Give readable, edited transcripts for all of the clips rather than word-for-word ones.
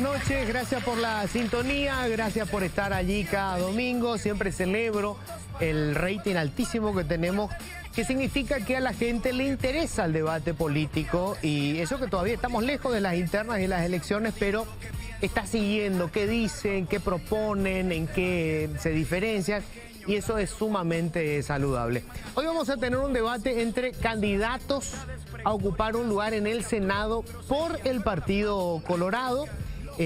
noches, gracias por la sintonía, gracias por estar allí cada domingo. Siempre celebro el rating altísimo que tenemos, que significa que a la gente le interesa el debate político, y eso que todavía estamos lejos de las internas y las elecciones, pero está siguiendo qué dicen, qué proponen, en qué se diferencian, y eso es sumamente saludable. Hoy vamos a tener un debate entre candidatos a ocupar un lugar en el Senado por el Partido Colorado.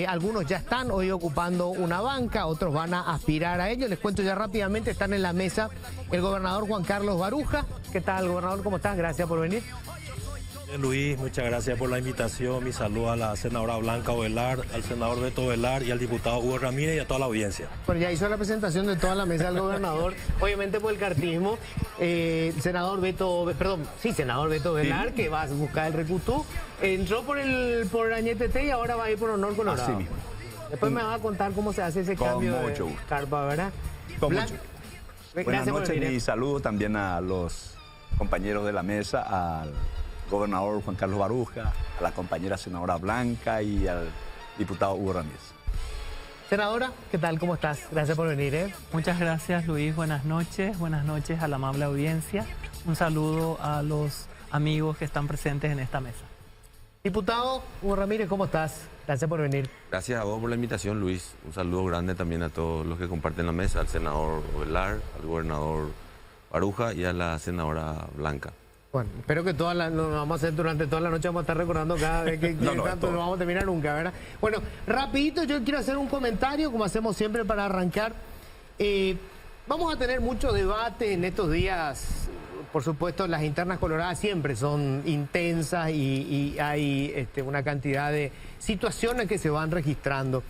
Algunos ya están hoy ocupando una banca, otros van a aspirar a ello. Les cuento ya rápidamente, están en la mesa el gobernador Juan Carlos Baruja. ¿Qué tal, gobernador? ¿Cómo estás? Gracias por venir. Luis, muchas gracias por la invitación. Mi saludo a la senadora Blanca Ovelar, al senador Beto Ovelar y al diputado Hugo Ramírez y a toda la audiencia. Bueno, ya hizo la presentación de toda la mesa del gobernador, obviamente por el cartismo. Senador Beto Ovelar, que va a buscar el recutú, entró por Añetete y ahora va a ir por Honor Colorado. Así mismo. Después me va a contar cómo se hace ese cambio mucho de gusto. carpa, ¿verdad? Con Blan- mucho. Gracias Buenas por noches venir. y saludos también a los compañeros de la mesa, al gobernador Juan Carlos Baruja, a la compañera senadora Blanca y al diputado Hugo Ramírez. Senadora, ¿qué tal? ¿Cómo estás? Gracias por venir. Muchas gracias, Luis. Buenas noches a la amable audiencia. Un saludo a los amigos que están presentes en esta mesa. Diputado Hugo Ramírez, ¿cómo estás? Gracias por venir. Gracias a vos por la invitación, Luis. Un saludo grande también a todos los que comparten la mesa, al senador Ovelar, al gobernador Baruja y a la senadora Blanca. Bueno, espero que lo vamos a hacer durante toda la noche, vamos a estar recordando cada vez que No, tanto no vamos a terminar nunca, ¿verdad? Bueno, rapidito yo quiero hacer un comentario, como hacemos siempre para arrancar. Vamos a tener mucho debate en estos días. Por supuesto, las internas coloradas siempre son intensas y hay una cantidad de situaciones que se van registrando.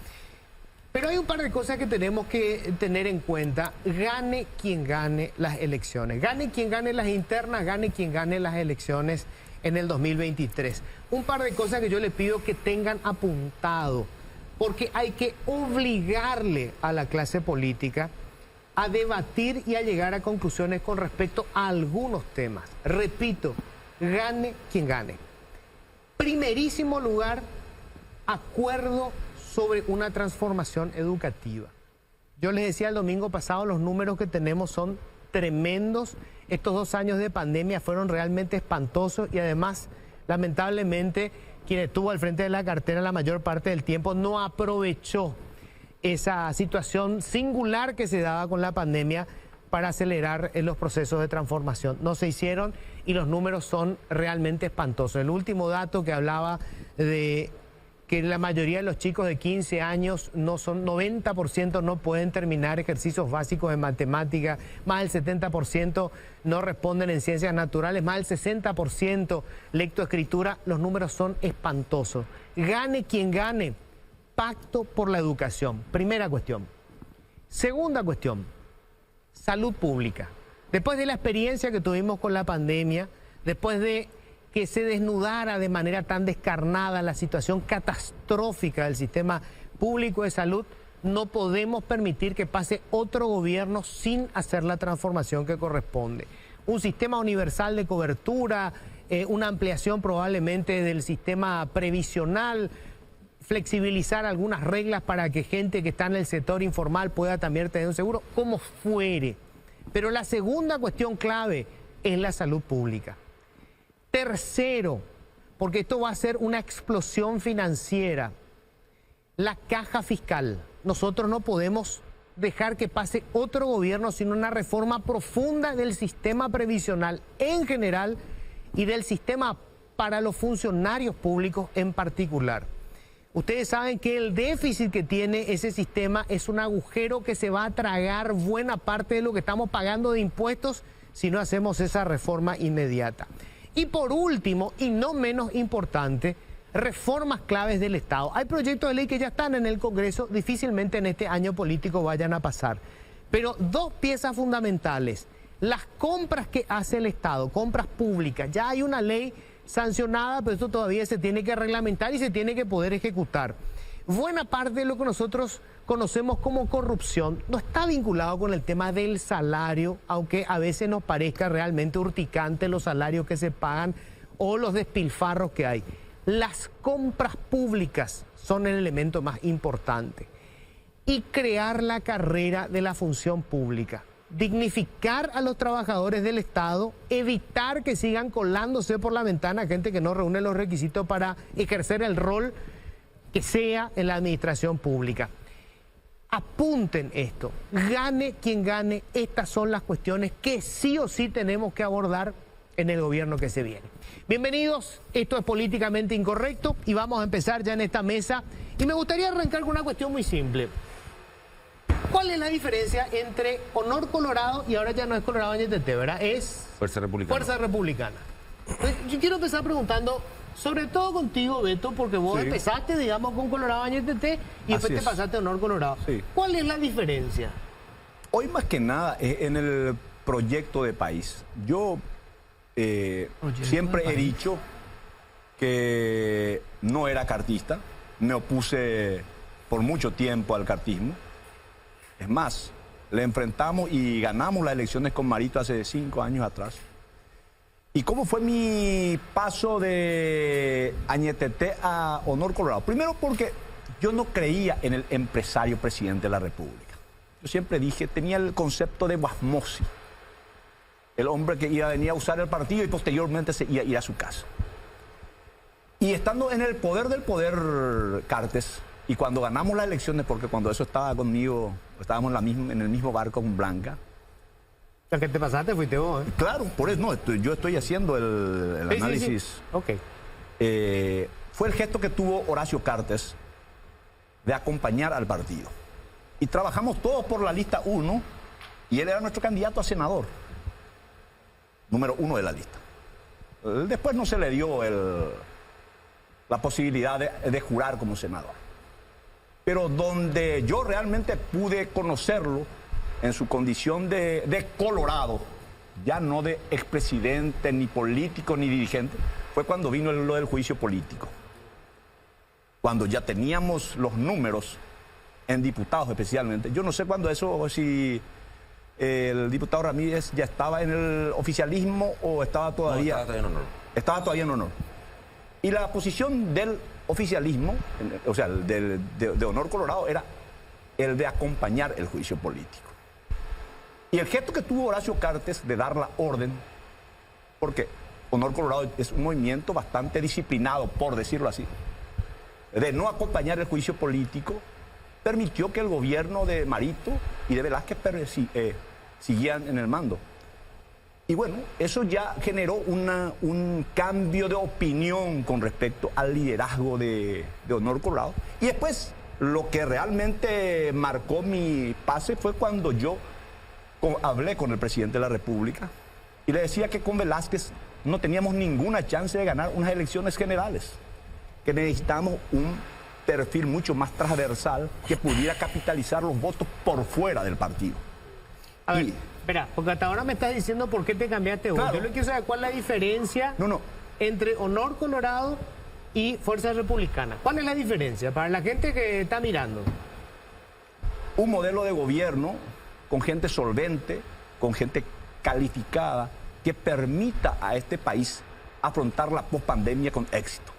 Pero hay un par de cosas que tenemos que tener en cuenta. Gane quien gane las elecciones. Gane quien gane las internas, gane quien gane las elecciones en el 2023. Un par de cosas que yo les pido que tengan apuntado, porque hay que obligarle a la clase política a debatir y a llegar a conclusiones con respecto a algunos temas. Repito, gane quien gane. Primerísimo lugar, acuerdo sobre una transformación educativa. Yo les decía el domingo pasado, los números que tenemos son tremendos. Estos 2 años de pandemia fueron realmente espantosos y además, lamentablemente, quien estuvo al frente de la cartera la mayor parte del tiempo no aprovechó esa situación singular que se daba con la pandemia para acelerar los procesos de transformación. No se hicieron y los números son realmente espantosos. El último dato que hablaba de que la mayoría de los chicos de 15 años, 90% no pueden terminar ejercicios básicos en matemática, más del 70% no responden en ciencias naturales, más del 60% lectoescritura. Los números son espantosos. Gane quien gane, pacto por la educación. Primera cuestión. Segunda cuestión, salud pública. Después de la experiencia que tuvimos con la pandemia, después de que se desnudara de manera tan descarnada la situación catastrófica del sistema público de salud, no podemos permitir que pase otro gobierno sin hacer la transformación que corresponde. Un sistema universal de cobertura, una ampliación probablemente del sistema previsional, flexibilizar algunas reglas para que gente que está en el sector informal pueda también tener un seguro, como fuere. Pero la segunda cuestión clave es la salud pública. Tercero, porque esto va a ser una explosión financiera, la caja fiscal. Nosotros no podemos dejar que pase otro gobierno sin una reforma profunda del sistema previsional en general y del sistema para los funcionarios públicos en particular. Ustedes saben que el déficit que tiene ese sistema es un agujero que se va a tragar buena parte de lo que estamos pagando de impuestos si no hacemos esa reforma inmediata. Y por último, y no menos importante, reformas claves del Estado. Hay proyectos de ley que ya están en el Congreso, difícilmente en este año político vayan a pasar. Pero 2 piezas fundamentales, las compras que hace el Estado, compras públicas. Ya hay una ley sancionada, pero esto todavía se tiene que reglamentar y se tiene que poder ejecutar. Buena parte de lo que nosotros conocemos como corrupción no está vinculado con el tema del salario, aunque a veces nos parezca realmente urticante los salarios que se pagan o los despilfarros que hay. las compras públicas son el elemento más importante. Y crear la carrera de la función pública. Dignificar a los trabajadores del Estado, evitar que sigan colándose por la ventana gente que no reúne los requisitos para ejercer el rol que sea en la administración pública. Apunten esto, gane quien gane, estas son las cuestiones que sí o sí tenemos que abordar en el gobierno que se viene. Bienvenidos, esto es Políticamente Incorrecto y vamos a empezar ya en esta mesa. Y me gustaría arrancar con una cuestión muy simple. ¿Cuál es la diferencia entre Honor Colorado y ahora ya no es Colorado Añetete, ¿verdad? Es Fuerza Republicana. Fuerza Republicana. Yo quiero empezar preguntando, sobre todo contigo, Beto, porque vos Sí. empezaste, digamos, con Colorado Añetete y después Así te es. pasaste a Honor Colorado. Sí. ¿Cuál es la diferencia? Hoy más que nada es en el proyecto de país. Yo siempre de he país. dicho que no era cartista, me opuse por mucho tiempo al cartismo. Es más, le enfrentamos y ganamos las elecciones con Marito hace 5 años atrás. ¿Y cómo fue mi paso de Añetete a Honor Colorado? Primero porque yo no creía en el empresario presidente de la República. Yo siempre dije, tenía el concepto de Guasmosi, el hombre que iba a venir a usar el partido y posteriormente se iba a ir a su casa. Y estando en el poder del poder Cartes, y cuando ganamos las elecciones, porque cuando eso estaba conmigo, estábamos en el mismo barco con Blanca. La que te pasaste fuiste vos, ¿eh? Claro, por eso no, yo estoy haciendo el Sí, análisis. sí, sí. Ok. Fue el gesto que tuvo Horacio Cartes de acompañar al partido. Y trabajamos todos por la lista 1 y él era nuestro candidato a senador. Número 1 de la lista. Después no se le dio la posibilidad de jurar como senador. Pero donde yo realmente pude conocerlo en su condición de Colorado, ya no de expresidente, ni político, ni dirigente, fue cuando vino lo del juicio político. Cuando ya teníamos los números en diputados especialmente. Yo no sé cuándo eso, si el diputado Ramírez ya estaba en el oficialismo o estaba todavía... No, estaba todavía en honor. Estaba todavía en honor. Y la posición del oficialismo, o sea, de Honor Colorado, era el de acompañar el juicio político. Y el gesto que tuvo Horacio Cartes de dar la orden, porque Honor Colorado es un movimiento bastante disciplinado, por decirlo así, de no acompañar el juicio político, permitió que el gobierno de Marito y de Velázquez siguieran en el mando. Y bueno, eso ya generó un cambio de opinión con respecto al liderazgo de Honor Colorado. Y después, lo que realmente marcó mi pase fue cuando yo hablé con el presidente de la República y le decía que con Velázquez no teníamos ninguna chance de ganar unas elecciones generales, que necesitamos un perfil mucho más transversal que pudiera capitalizar los votos por fuera del partido. A ver, Y- espera, porque hasta ahora me estás diciendo por qué te cambiaste vos. Claro. Yo le quiero saber cuál es la diferencia No. entre Honor Colorado y Fuerza Republicana. ¿Cuál es la diferencia para la gente que está mirando? Un modelo de gobierno con gente solvente, con gente calificada, que permita a este país afrontar la pospandemia con éxito.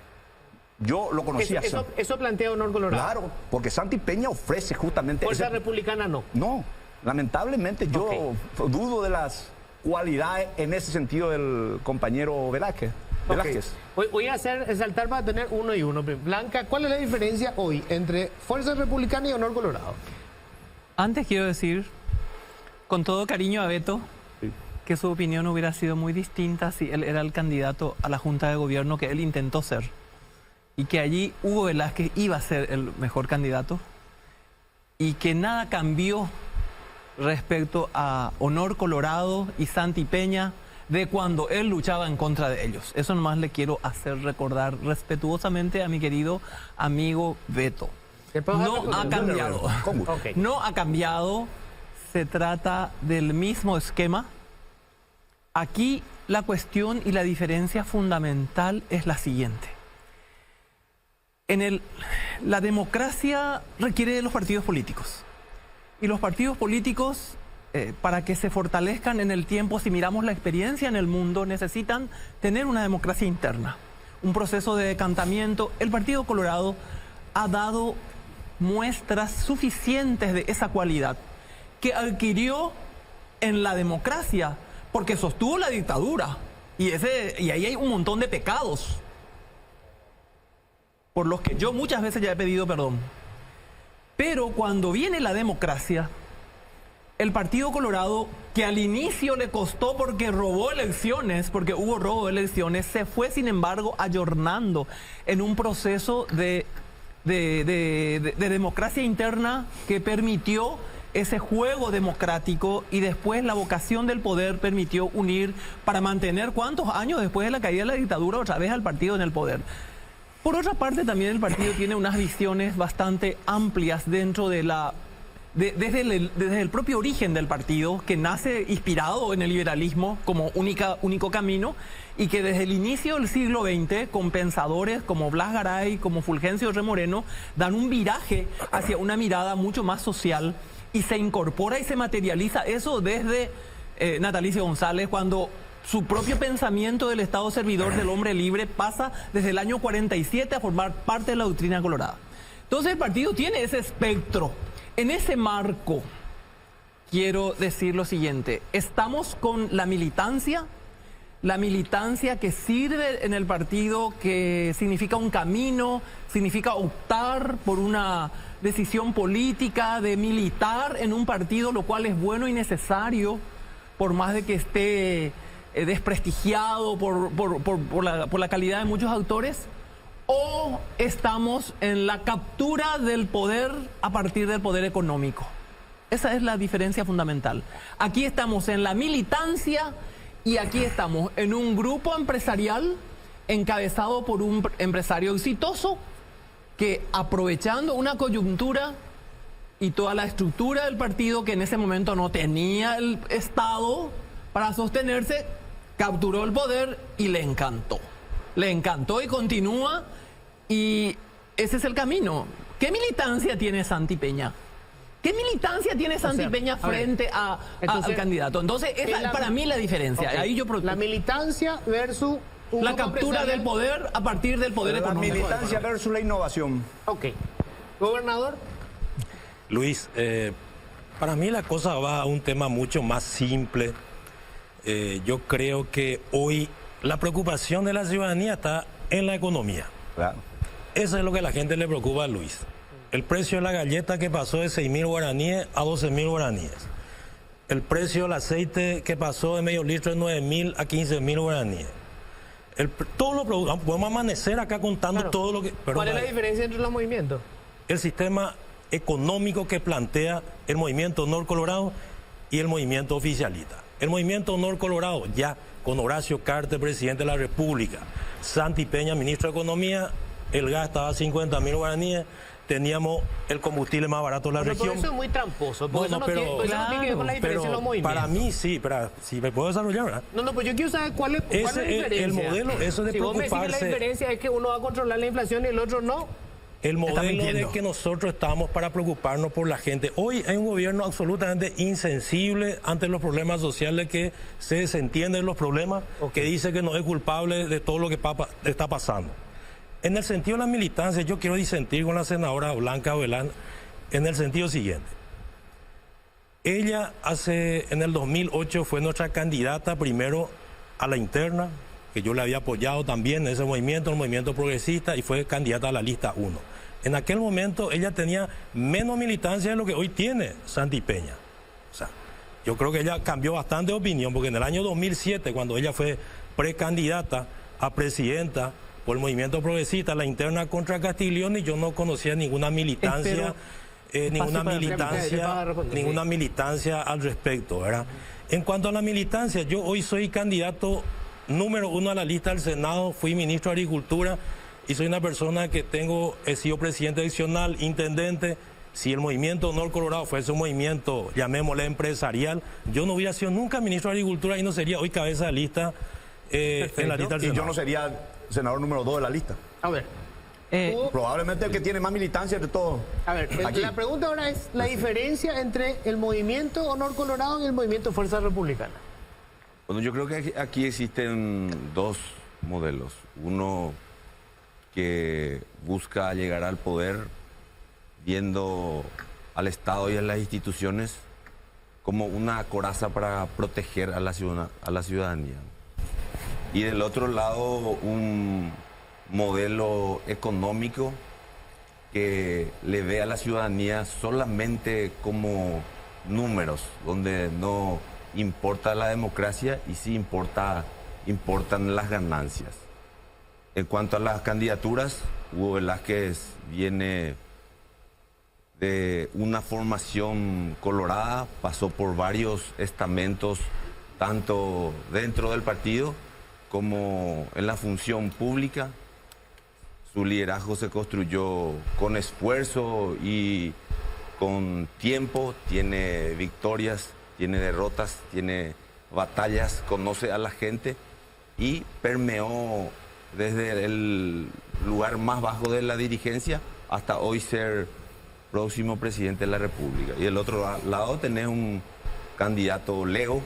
Yo lo conocía. Eso plantea Honor Colorado. Claro, porque Santi Peña ofrece justamente Fuerza ese... Republicana no. No, lamentablemente yo dudo de las cualidades en ese sentido del compañero Velázquez. Voy a hacer saltar para tener uno y uno. Blanca, ¿cuál es la diferencia hoy entre Fuerza Republicana y Honor Colorado? Antes quiero decir, con todo cariño a Beto, Sí. que su opinión hubiera sido muy distinta si él era el candidato a la Junta de Gobierno que él intentó ser. Y que allí Hugo Velázquez iba a ser el mejor candidato. Y que nada cambió respecto a Honor Colorado y Santi Peña de cuando él luchaba en contra de ellos. Eso nomás le quiero hacer recordar respetuosamente a mi querido amigo Beto. No ha cambiado. Con gusto. Ok. No ha cambiado. Se trata del mismo esquema. Aquí la cuestión y la diferencia fundamental es la siguiente. La democracia requiere de los partidos políticos. Y los partidos políticos, para que se fortalezcan en el tiempo, si miramos la experiencia en el mundo, necesitan tener una democracia interna. un proceso de decantamiento. El Partido Colorado ha dado muestras suficientes de esa cualidad que adquirió en la democracia, porque sostuvo la dictadura. Y ahí hay un montón de pecados por los que yo muchas veces ya he pedido perdón. Pero cuando viene la democracia, el Partido Colorado, que al inicio le costó porque robó elecciones, porque hubo robo de elecciones, se fue sin embargo ayornando en un proceso de democracia interna que permitió ese juego democrático, y después la vocación del poder permitió unir para mantener ¿cuántos años después de la caída de la dictadura otra vez al partido en el poder? Por otra parte, también el partido tiene unas visiones bastante amplias dentro de desde el propio origen del partido, que nace inspirado en el liberalismo como único camino, y que desde el inicio del siglo XX, con pensadores como Blas Garay, como Fulgencio R. Moreno, dan un viraje hacia una mirada mucho más social, y se incorpora y se materializa eso desde Natalicio González, cuando su propio pensamiento del Estado servidor del hombre libre pasa desde el año 47 a formar parte de la doctrina colorada. Entonces el partido tiene ese espectro. En ese marco, quiero decir lo siguiente: estamos con la militancia que sirve en el partido, que significa un camino, significa optar por una decisión política de militar en un partido, lo cual es bueno y necesario, por más de que esté desprestigiado por la calidad de muchos autores. ¿O estamos en la captura del poder a partir del poder económico? Esa es la diferencia fundamental. Aquí estamos en la militancia y aquí estamos en un grupo empresarial encabezado por un empresario exitoso que, aprovechando una coyuntura y toda la estructura del partido, que en ese momento no tenía el Estado para sostenerse, capturó el poder y le encantó. Le encantó y continúa, y ese es el camino. ¿Qué militancia tiene Santi Peña? ¿Qué militancia tiene Santi Peña frente al candidato? Entonces, esa es para mí la diferencia. Okay. Ahí yo la militancia versus la captura del poder a partir del poder económico. La militancia versus la innovación. Ok. Gobernador. Luis, para mí la cosa va a un tema mucho más simple. Yo creo que hoy la preocupación de la ciudadanía está en la economía. Claro. Eso es lo que a la gente le preocupa a Luis. El precio de la galleta que pasó de 6.000 guaraníes a 12.000 guaraníes. El precio del aceite que pasó de medio litro de 9.000 a 15.000 guaraníes. Todos los productos, podemos amanecer acá contando todo lo que... ¿Cuál es la diferencia entre los movimientos? El sistema económico que plantea el movimiento Honor Colorado y el movimiento oficialista. El movimiento Honor Colorado, ya con Horacio Cartes, presidente de la República, Santi Peña, ministro de Economía, el gas estaba a 50.000 guaraníes, teníamos el combustible más barato de la región. Pero eso es muy tramposo, porque No, eso no pero- tiene que ver con la diferencia en los movimientos. Para mí sí, si me puedo desarrollar, ¿verdad? No, pues yo quiero saber cuál es la diferencia. El modelo, eso de si vos me decís que preocuparse. la diferencia es que uno va a controlar la inflación y el otro no. El modelo de mintiendo. que nosotros estamos para preocuparnos por la gente. Hoy hay un gobierno absolutamente insensible ante los problemas sociales, que se desentiende de los problemas, que dice que no es culpable de todo lo que está pasando. En el sentido de la militancia, yo quiero disentir con la senadora Blanca Ovelán en el sentido siguiente. Ella en el 2008 fue nuestra candidata primero a la interna, que yo le había apoyado también en ese movimiento, el movimiento progresista, y fue candidata a la lista 1. En aquel momento ella tenía menos militancia de lo que hoy tiene Santi Peña. O sea, yo creo que ella cambió bastante de opinión, porque en el año 2007, cuando ella fue precandidata a presidenta por el movimiento progresista, la interna contra Castiglioni, yo no conocía ninguna militancia, ninguna militancia al respecto, ¿verdad? En cuanto a la militancia, yo hoy soy candidato número 1 a la lista del Senado, fui ministro de Agricultura y soy una persona que he sido presidente adicional, intendente. Si el movimiento Honor Colorado fuese un movimiento, llamémosle empresarial, yo no hubiera sido nunca ministro de Agricultura y no sería hoy cabeza de lista en la lista del Y Senado. yo no sería senador número 2 de la lista. A ver. Probablemente el que tiene más militancia de todos. A ver, Aquí. la pregunta ahora es la diferencia entre el movimiento Honor Colorado y el movimiento Fuerza Republicana. Bueno, yo creo que aquí existen dos modelos. Uno que busca llegar al poder viendo al Estado y a las instituciones como una coraza para proteger a la ciudadanía. Y del otro lado, un modelo económico que le ve a la ciudadanía solamente como números, donde no importa la democracia y sí importan las ganancias. En cuanto a las candidaturas, Hugo Velázquez viene de una formación colorada, pasó por varios estamentos, tanto dentro del partido como en la función pública. Su liderazgo se construyó con esfuerzo y con tiempo, tiene victorias, tiene derrotas, tiene batallas, conoce a la gente y permeó desde el lugar más bajo de la dirigencia hasta hoy ser próximo presidente de la República. Y del otro lado tenés un candidato Lego,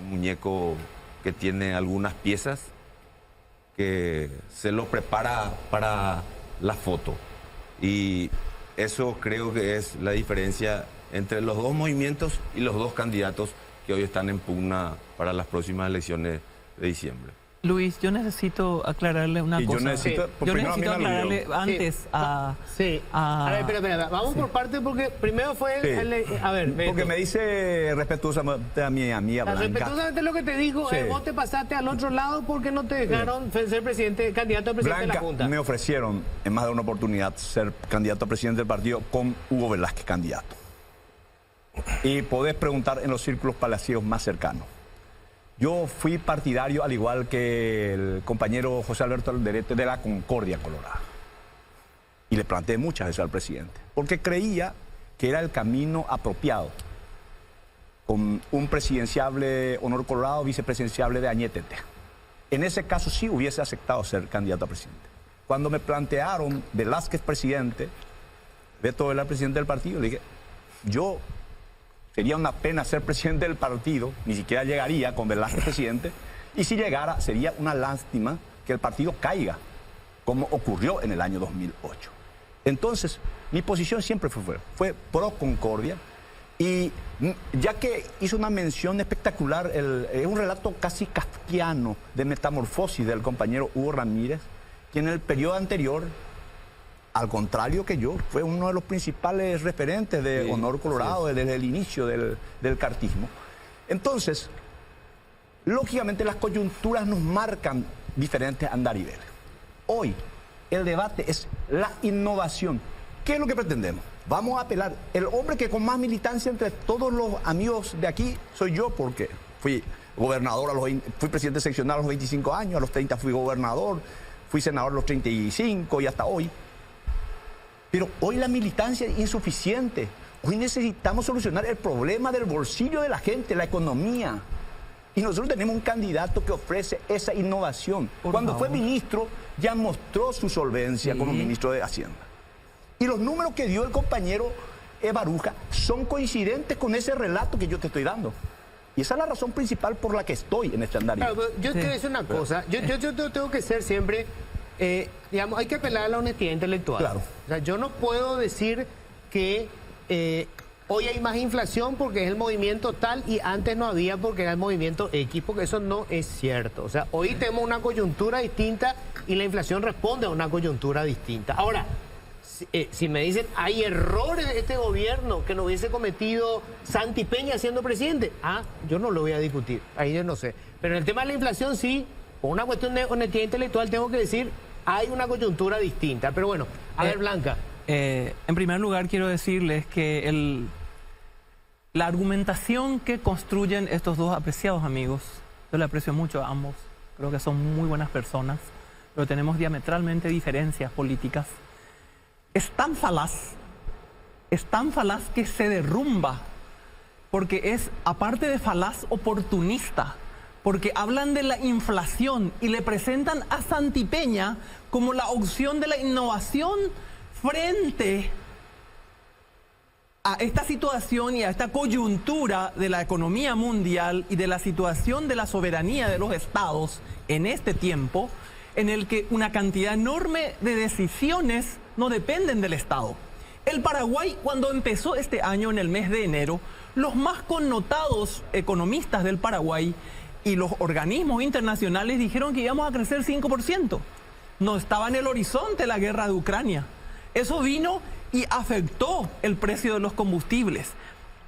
un muñeco que tiene algunas piezas que se lo prepara para la foto. Y eso creo que es la diferencia entre los dos movimientos y los dos candidatos que hoy están en pugna para las próximas elecciones de diciembre. Luis, yo necesito aclararle una cosa. Yo necesito aclararle antes a... Sí. A ver, espera. Vamos por parte porque primero fue... Sí. A ver, Beto. Porque me dice respetuosamente a mi amiga Blanca. Respetuosamente lo que te digo, Sí. Vos te pasaste al otro lado porque no te dejaron ser candidato a presidente Blanca, de la Junta. me ofrecieron en más de una oportunidad ser candidato a presidente del partido con Hugo Velázquez candidato. Y podés preguntar en los círculos palaciegos más cercanos. Yo fui partidario, al igual que el compañero José Alberto Alderete, de la Concordia Colorada. Y le planteé muchas veces al presidente, porque creía que era el camino apropiado, con un presidenciable Honor Colorado, vicepresidenciable de Añetete. En ese caso sí hubiese aceptado ser candidato a presidente. Cuando me plantearon Velázquez presidente, Beto Velar presidente del partido, le dije, yo... sería una pena ser presidente del partido, ni siquiera llegaría con Velázquez presidente, y si llegara sería una lástima que el partido caiga, como ocurrió en el año 2008. Entonces, mi posición siempre fue pro Concordia, y ya que hizo una mención espectacular, es un relato casi kafkiano de metamorfosis del compañero Hugo Ramírez, que en el periodo anterior, al contrario que yo, fue uno de los principales referentes de Honor Colorado desde el inicio del cartismo. Entonces, lógicamente las coyunturas nos marcan diferentes andariveles. Hoy, el debate es la innovación. ¿Qué es lo que pretendemos? Vamos a apelar. El hombre que con más militancia entre todos los amigos de aquí soy yo, porque fui gobernador, fui presidente seccional a los 25 años, a los 30 fui gobernador, fui senador a los 35 y hasta hoy. Pero hoy la militancia es insuficiente. Hoy necesitamos solucionar el problema del bolsillo de la gente, la economía. Y nosotros tenemos un candidato que ofrece esa innovación. Cuando fue ministro, ya mostró su solvencia como ministro de Hacienda. Y los números que dio el compañero Baruja son coincidentes con ese relato que yo te estoy dando. Y esa es la razón principal por la que estoy en este andarivel. Claro, yo te voy a decir una cosa. Yo tengo que ser siempre... digamos, hay que apelar a la honestidad intelectual. Claro. O sea, yo no puedo decir que hoy hay más inflación porque es el movimiento tal y antes no había porque era el movimiento X, porque eso no es cierto. O sea, hoy tenemos una coyuntura distinta y la inflación responde a una coyuntura distinta. Ahora, si me dicen, hay errores de este gobierno que no hubiese cometido Santi Peña siendo presidente, yo no lo voy a discutir, ahí yo no sé. Pero en el tema de la inflación sí, por una cuestión de honestidad intelectual tengo que decir, hay una coyuntura distinta. Pero bueno, a ver, Blanca. En primer lugar, quiero decirles que la argumentación que construyen estos dos apreciados amigos, yo le aprecio mucho a ambos, creo que son muy buenas personas, pero tenemos diametralmente diferencias políticas, es tan falaz que se derrumba, porque es, aparte de falaz, oportunista. Porque hablan de la inflación y le presentan a Santi Peña como la opción de la innovación frente a esta situación y a esta coyuntura de la economía mundial y de la situación de la soberanía de los estados en este tiempo. en el que una cantidad enorme de decisiones no dependen del Estado. El Paraguay, cuando empezó este año en el mes de enero, los más connotados economistas del Paraguay y los organismos internacionales dijeron que íbamos a crecer 5%. No estaba en el horizonte la guerra de Ucrania. Eso vino y afectó el precio de los combustibles.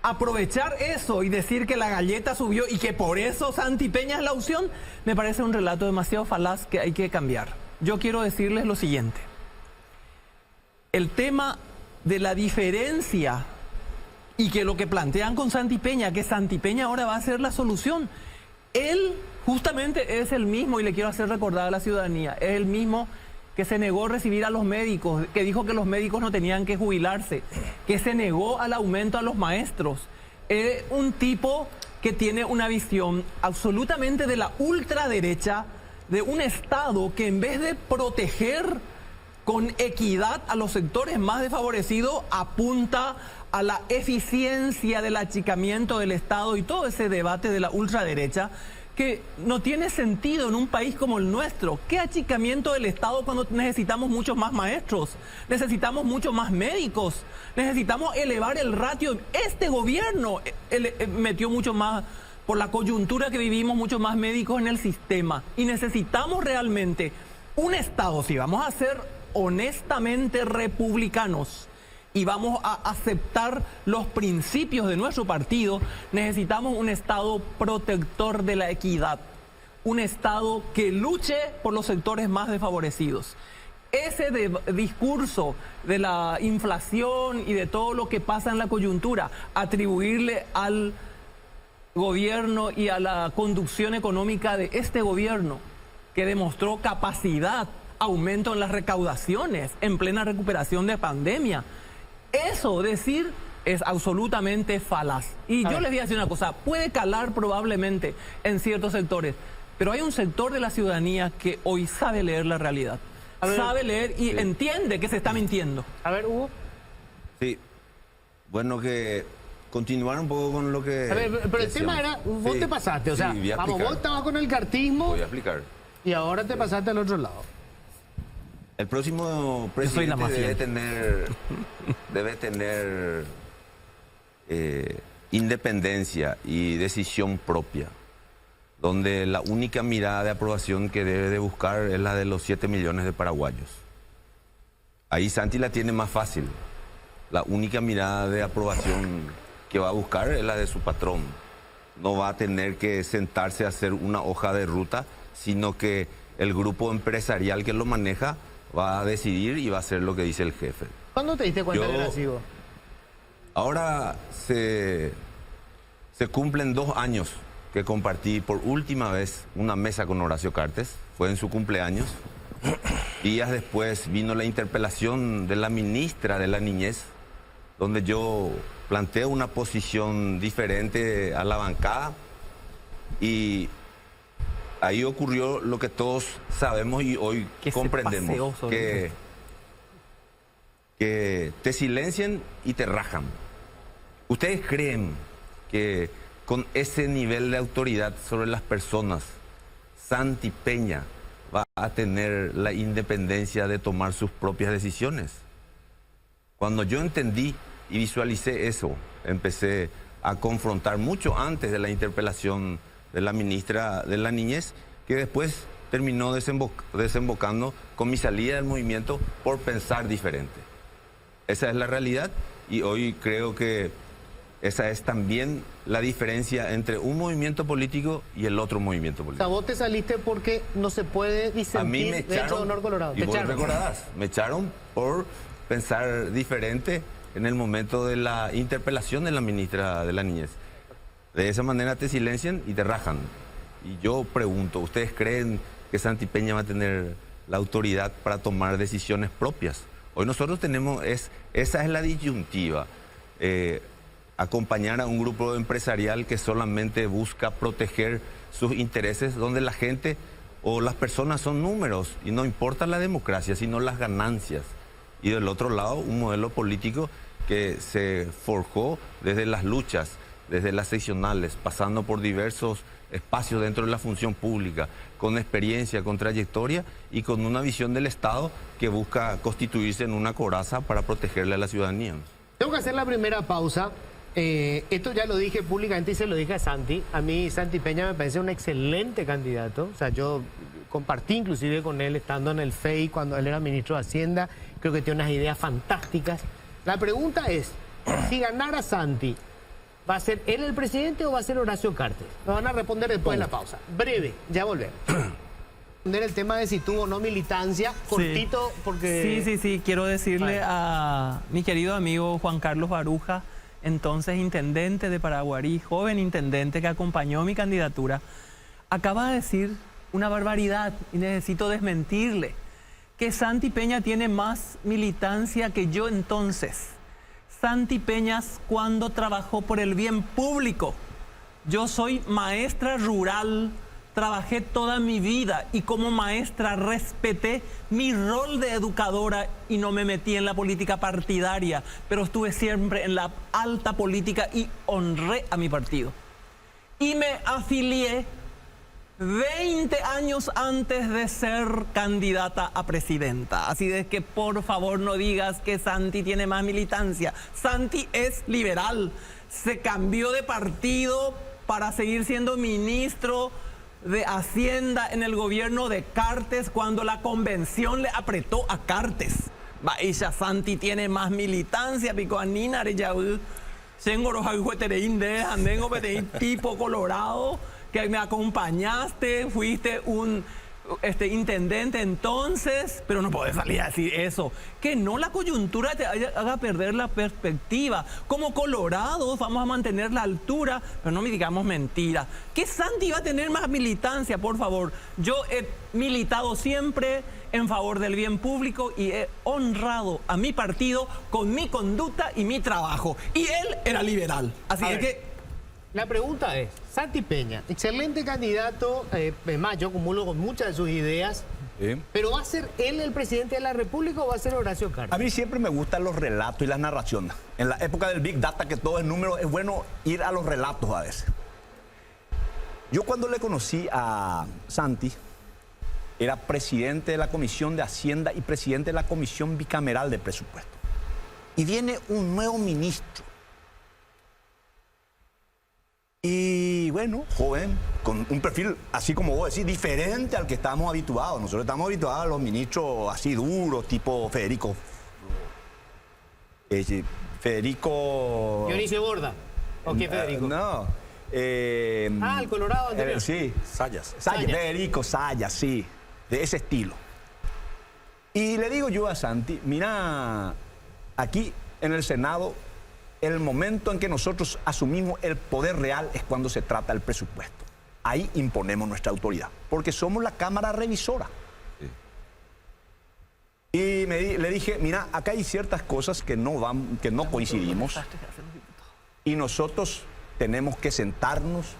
Aprovechar eso y decir que la galleta subió y que por eso Santi Peña es la opción, me parece un relato demasiado falaz que hay que cambiar. Yo quiero decirles lo siguiente. El tema de la diferencia y que lo que plantean con Santi Peña, que Santi Peña ahora va a ser la solución. Él justamente es el mismo, y le quiero hacer recordar a la ciudadanía, es el mismo que se negó a recibir a los médicos, que dijo que los médicos no tenían que jubilarse, que se negó al aumento a los maestros. Es un tipo que tiene una visión absolutamente de la ultraderecha, de un Estado que en vez de proteger con equidad a los sectores más desfavorecidos, apunta a la eficiencia del achicamiento del Estado y todo ese debate de la ultraderecha que no tiene sentido en un país como el nuestro. ¿Qué achicamiento del Estado cuando necesitamos muchos más maestros? Necesitamos muchos más médicos. Necesitamos elevar el ratio. Este gobierno metió mucho más, por la coyuntura que vivimos, muchos más médicos en el sistema. Y necesitamos realmente un Estado, si vamos a ser honestamente republicanos y vamos a aceptar los principios de nuestro partido, necesitamos un Estado protector de la equidad, un Estado que luche por los sectores más desfavorecidos. Ese discurso de la inflación y de todo lo que pasa en la coyuntura, atribuirle al gobierno y a la conducción económica de este gobierno, que demostró capacidad, aumento en las recaudaciones en plena recuperación de pandemia. Eso decir es absolutamente falaz. Y yo les voy a decir una cosa, puede calar probablemente en ciertos sectores, pero hay un sector de la ciudadanía que hoy sabe leer la realidad, sabe leer y entiende que se está mintiendo. A ver, Hugo. Sí, bueno, que continuar un poco con lo que... A ver, pero el tema era, vos te pasaste, o sea, vamos, vos estabas con el cartismo. Voy a explicar. Y ahora te pasaste al otro lado. El próximo presidente debe tener independencia y decisión propia, donde la única mirada de aprobación que debe de buscar es la de los 7 millones de paraguayos. Ahí Santi la tiene más fácil. La única mirada de aprobación que va a buscar es la de su patrón. No va a tener que sentarse a hacer una hoja de ruta, sino que el grupo empresarial que lo maneja va a decidir y va a hacer lo que dice el jefe. ¿Cuándo te diste cuenta que era así? Ahora se cumplen 2 años que compartí por última vez una mesa con Horacio Cartes. Fue en su cumpleaños. Días después vino la interpelación de la ministra de la Niñez, donde yo planteé una posición diferente a la bancada, y ahí ocurrió lo que todos sabemos y hoy comprendemos, que te silencian y te rajan. ¿Ustedes creen que con ese nivel de autoridad sobre las personas, Santi Peña va a tener la independencia de tomar sus propias decisiones? Cuando yo entendí y visualicé eso, empecé a confrontar mucho antes de la interpelación de la ministra de la Niñez, que después terminó desembocando con mi salida del movimiento por pensar diferente. Esa es la realidad, y hoy creo que esa es también la diferencia entre un movimiento político y el otro movimiento político. O sea, vos te saliste porque no se puede disentir. A mí me echaron, de Honor Colorado. Y vos recordarás, me echaron por pensar diferente en el momento de la interpelación de la ministra de la Niñez. De esa manera te silencian y te rajan. Y yo pregunto, ¿ustedes creen que Santi Peña va a tener la autoridad para tomar decisiones propias? Hoy nosotros tenemos, esa es la disyuntiva, acompañar a un grupo empresarial que solamente busca proteger sus intereses, donde la gente o las personas son números y no importa la democracia, sino las ganancias. Y del otro lado, un modelo político que se forjó desde las luchas desde las seccionales, pasando por diversos espacios dentro de la función pública, con experiencia, con trayectoria y con una visión del Estado que busca constituirse en una coraza para protegerle a la ciudadanía. Tengo que hacer la primera pausa. Esto ya lo dije públicamente y se lo dije a Santi. A mí Santi Peña me parece un excelente candidato. O sea, yo compartí inclusive con él estando en el FEI cuando él era ministro de Hacienda. Creo que tiene unas ideas fantásticas. La pregunta es, si ganara Santi, ¿va a ser él el presidente o va a ser Horacio Cartes? Nos van a responder después de la pausa. Breve, ya volvemos. El tema de si tuvo o no militancia, cortito, porque... Sí. Quiero decirle a mi querido amigo Juan Carlos Baruja, entonces intendente de Paraguarí, joven intendente que acompañó mi candidatura, acaba de decir una barbaridad y necesito desmentirle, que Santi Peña tiene más militancia que yo entonces. Santi Peñas cuando trabajó por el bien público. Yo soy maestra rural, trabajé toda mi vida y como maestra respeté mi rol de educadora y no me metí en la política partidaria, pero estuve siempre en la alta política y honré a mi partido. Y me afilié 20 años antes de ser candidata a presidenta. Así es que por favor no digas que Santi tiene más militancia. Santi es liberal. Se cambió de partido para seguir siendo ministro de Hacienda en el gobierno de Cartes cuando la convención le apretó a Cartes. Baisha Santi tiene más militancia, pico anina reyaú. Sengoro juetereinde, andengo tipo colorado, que me acompañaste, fuiste un intendente entonces, pero no podés salir a decir eso. Que no la coyuntura te haga perder la perspectiva. Como colorados vamos a mantener la altura, pero no me digamos mentira. Que Santi va a tener más militancia, por favor. Yo he militado siempre en favor del bien público y he honrado a mi partido con mi conducta y mi trabajo. Y él era liberal. Así es que... La pregunta es, Santi Peña, excelente candidato, es más, yo comulgo con muchas de sus ideas, pero ¿va a ser él el presidente de la República o va a ser Horacio Cartes? A mí siempre me gustan los relatos y las narraciones. En la época del Big Data, que todo es número, es bueno ir a los relatos a veces. Yo cuando le conocí a Santi, era presidente de la Comisión de Hacienda y presidente de la Comisión Bicameral de Presupuesto. Y viene un nuevo ministro. Y bueno, joven, con un perfil, así como vos decís, diferente al que estamos habituados. Nosotros estamos habituados a los ministros así duros, tipo Federico... Dionisio Borda. ¿O qué Federico? No. El Colorado anterior. Sí. Sayas. Federico Sayas, sí. De ese estilo. Y le digo yo a Santi, mira, aquí en el Senado... El momento en que nosotros asumimos el poder real es cuando se trata del presupuesto. Ahí imponemos nuestra autoridad, porque somos la Cámara Revisora. Sí. Y le dije, mira, acá hay ciertas cosas que no coincidimos y nosotros tenemos que sentarnos.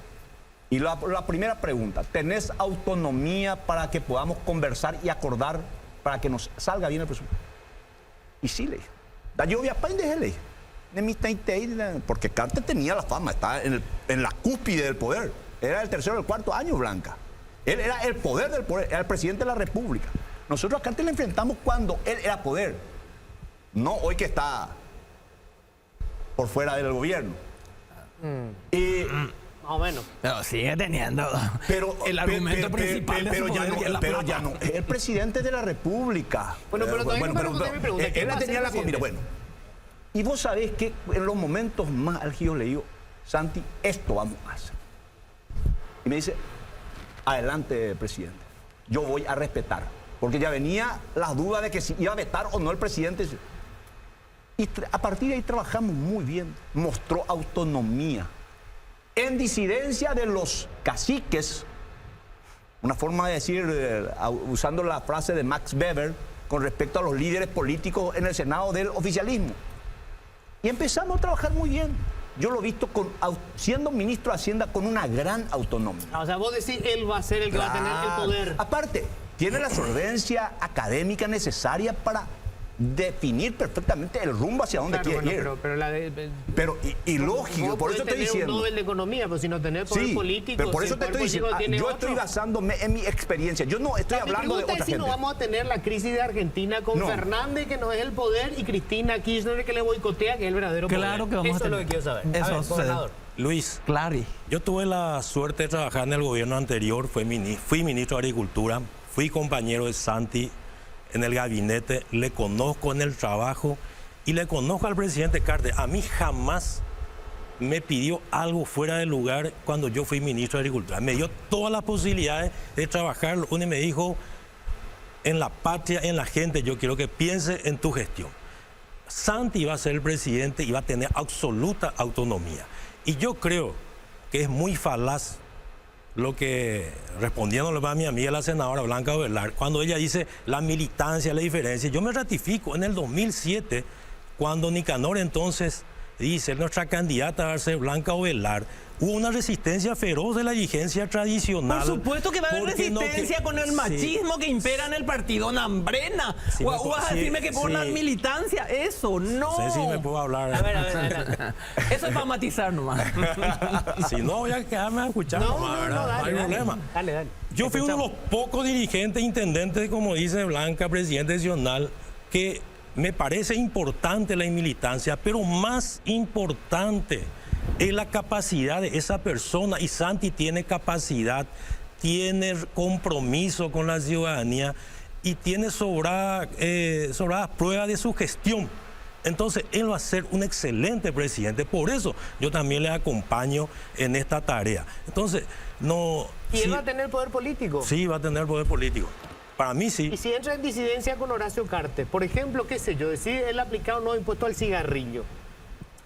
Y la primera pregunta, ¿tenés autonomía para que podamos conversar y acordar para que nos salga bien el presupuesto? Y sí, le dije, da lluvia para le porque Cartes tenía la fama, estaba en la cúspide del poder. Era el tercero o el cuarto año, Blanca. Él era el poder del poder, era el presidente de la República. Nosotros a Cartes le enfrentamos cuando él era poder, no hoy que está por fuera del gobierno. Y más o menos. Pero sigue teniendo el argumento principal. Pero ya no, es el presidente de la República. Bueno, pero todavía no me respondí mi pregunta. Él tenía la comida. Bueno. Y vos sabés que en los momentos más álgidos le digo, Santi, esto vamos a hacer. Y me dice, adelante, presidente, yo voy a respetar. Porque ya venía las dudas de que si iba a vetar o no el presidente. Y a partir de ahí trabajamos muy bien. Mostró autonomía. En disidencia de los caciques, una forma de decir, usando la frase de Max Weber, con respecto a los líderes políticos en el Senado del oficialismo. Y empezamos a trabajar muy bien. Yo lo he visto siendo ministro de Hacienda con una gran autonomía. O sea, vos decís, él va a ser el que va a tener el poder. Aparte, tiene la solvencia académica necesaria para definir perfectamente el rumbo hacia dónde Claro, quiere bueno, ir. pero la de, Pero lógico, vos por podés eso estoy tener diciendo. un Nobel de Economía, pero si no tenés poder Sí, político... pero por si eso el te poder estoy diciendo, político tiene yo otro. estoy basándome en mi experiencia. Yo no estoy Mi hablando de pregunta otra es si gente. no vamos a tener la crisis de Argentina con No. Fernández, que no es el poder, y Cristina Kirchner, que le boicotea, que es el verdadero poder. Claro que vamos Eso a es lo tener. que quiero saber. Eso A ver, va a suceder. gobernador. Luis, Claro. yo tuve la suerte de trabajar en el gobierno anterior, fui ministro de Agricultura, fui compañero de Santi en el gabinete, le conozco en el trabajo y le conozco al presidente Carter. A mí jamás me pidió algo fuera de lugar cuando yo fui ministro de Agricultura. Me dio todas las posibilidades de trabajar y me dijo, en la patria, en la gente, yo quiero que piense en tu gestión. Santi iba a ser el presidente y va a tener absoluta autonomía. Y yo creo que es muy falaz lo que, respondiéndole a mi amiga la senadora Blanca Ovelar, cuando ella dice la militancia, la diferencia. Yo me ratifico en el 2007, cuando Nicanor entonces dice, nuestra candidata va a ser Blanca Ovelar, hubo una resistencia feroz de la dirigencia tradicional. Por supuesto que va a haber porque no resistencia que- con el sí. machismo que impera en el partido Nambrena. Sí, o me vas a sí, decirme que por sí. la militancia, eso, no. No sé si me puedo hablar. A ver, adelante. Eso es para matizar nomás. Si no, voy a quedarme a escuchar nomás, ¿verdad? No hay problema. Dale. Yo fui uno de los pocos dirigentes, intendentes, como dice Blanca, presidente nacional, que me parece importante la militancia, pero más importante es la capacidad de esa persona. Y Santi tiene capacidad, tiene compromiso con la ciudadanía y tiene sobradas pruebas de su gestión. Entonces, él va a ser un excelente presidente. Por eso yo también le acompaño en esta tarea. Entonces, no... ¿Y él sí, va a tener poder político? sí, va a tener poder político. Para mí sí. Y si entra en disidencia con Horacio Cartes, por ejemplo, qué sé yo, decide él aplicar un nuevo impuesto al cigarrillo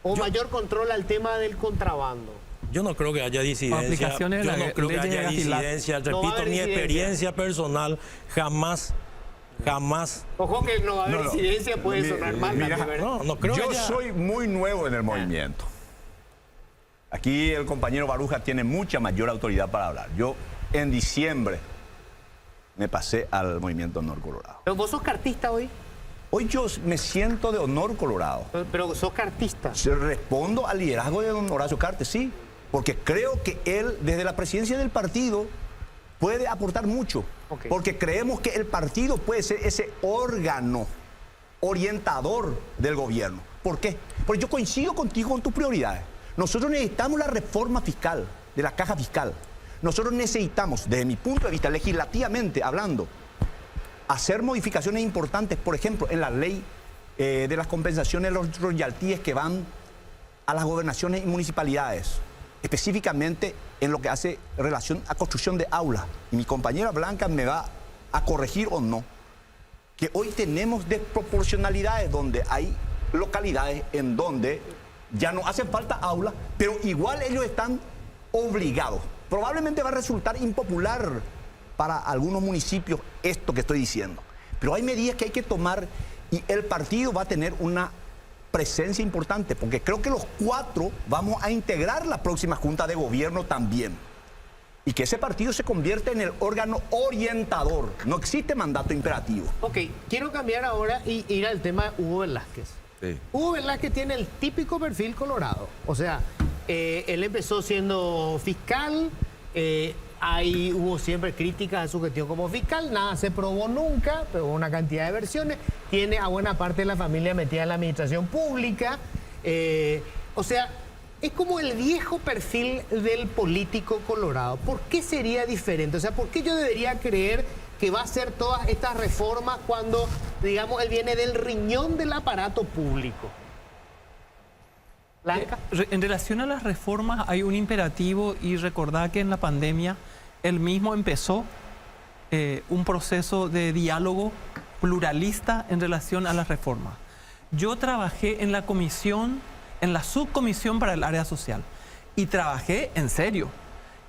o mayor control al tema del contrabando. Yo no creo que haya disidencia. Aplicaciones de Yo la no creo que ley de haya Gatilat. disidencia. No va a Repito, haber mi disidencia. experiencia personal jamás. Ojo que no va a haber disidencia, puede sonar mal, mira, también, ¿verdad? No creo Yo que haya... soy muy nuevo en el movimiento. Aquí el compañero Baruja tiene mucha mayor autoridad para hablar. Yo en diciembre me pasé al movimiento Honor Colorado. Pero vos sos cartista hoy, Hoy yo me siento de Honor Colorado. pero sos cartista. Respondo al liderazgo de don Horacio Cartes, sí, porque creo que él, desde la presidencia del partido, puede aportar mucho. Ok. Porque creemos que el partido puede ser ese órgano orientador del gobierno. ¿Por qué? Porque yo coincido contigo con tus prioridades. Nosotros necesitamos la reforma fiscal, de la caja fiscal. Nosotros necesitamos, desde mi punto de vista, legislativamente hablando, hacer modificaciones importantes, por ejemplo, en la ley de las compensaciones de los royalties que van a las gobernaciones y municipalidades, específicamente en lo que hace relación a construcción de aulas. Y mi compañera Blanca me va a corregir o no, que hoy tenemos desproporcionalidades donde hay localidades en donde ya no hacen falta aulas, pero igual ellos están obligados. Probablemente va a resultar impopular para algunos municipios esto que estoy diciendo. Pero hay medidas que hay que tomar y el partido va a tener una presencia importante, porque creo que los 4 vamos a integrar la próxima Junta de Gobierno también. Y que ese partido se convierta en el órgano orientador. No existe mandato imperativo. Ok, quiero cambiar ahora y ir al tema de Hugo Velázquez. Sí. Hugo Velázquez tiene el típico perfil colorado. O sea, él empezó siendo fiscal, ahí hubo siempre críticas a su gestión como fiscal, nada se probó nunca, pero hubo una cantidad de versiones. Tiene a buena parte de la familia metida en la administración pública. O sea, es como el viejo perfil del político colorado. ¿Por qué sería diferente? O sea, ¿por qué yo debería creer que va a hacer todas estas reformas cuando, digamos, él viene del riñón del aparato público? Blanca. En relación a las reformas hay un imperativo y recordad que en la pandemia él mismo empezó un proceso de diálogo pluralista en relación a las reformas. Yo trabajé en la comisión, en la subcomisión para el área social y trabajé en serio.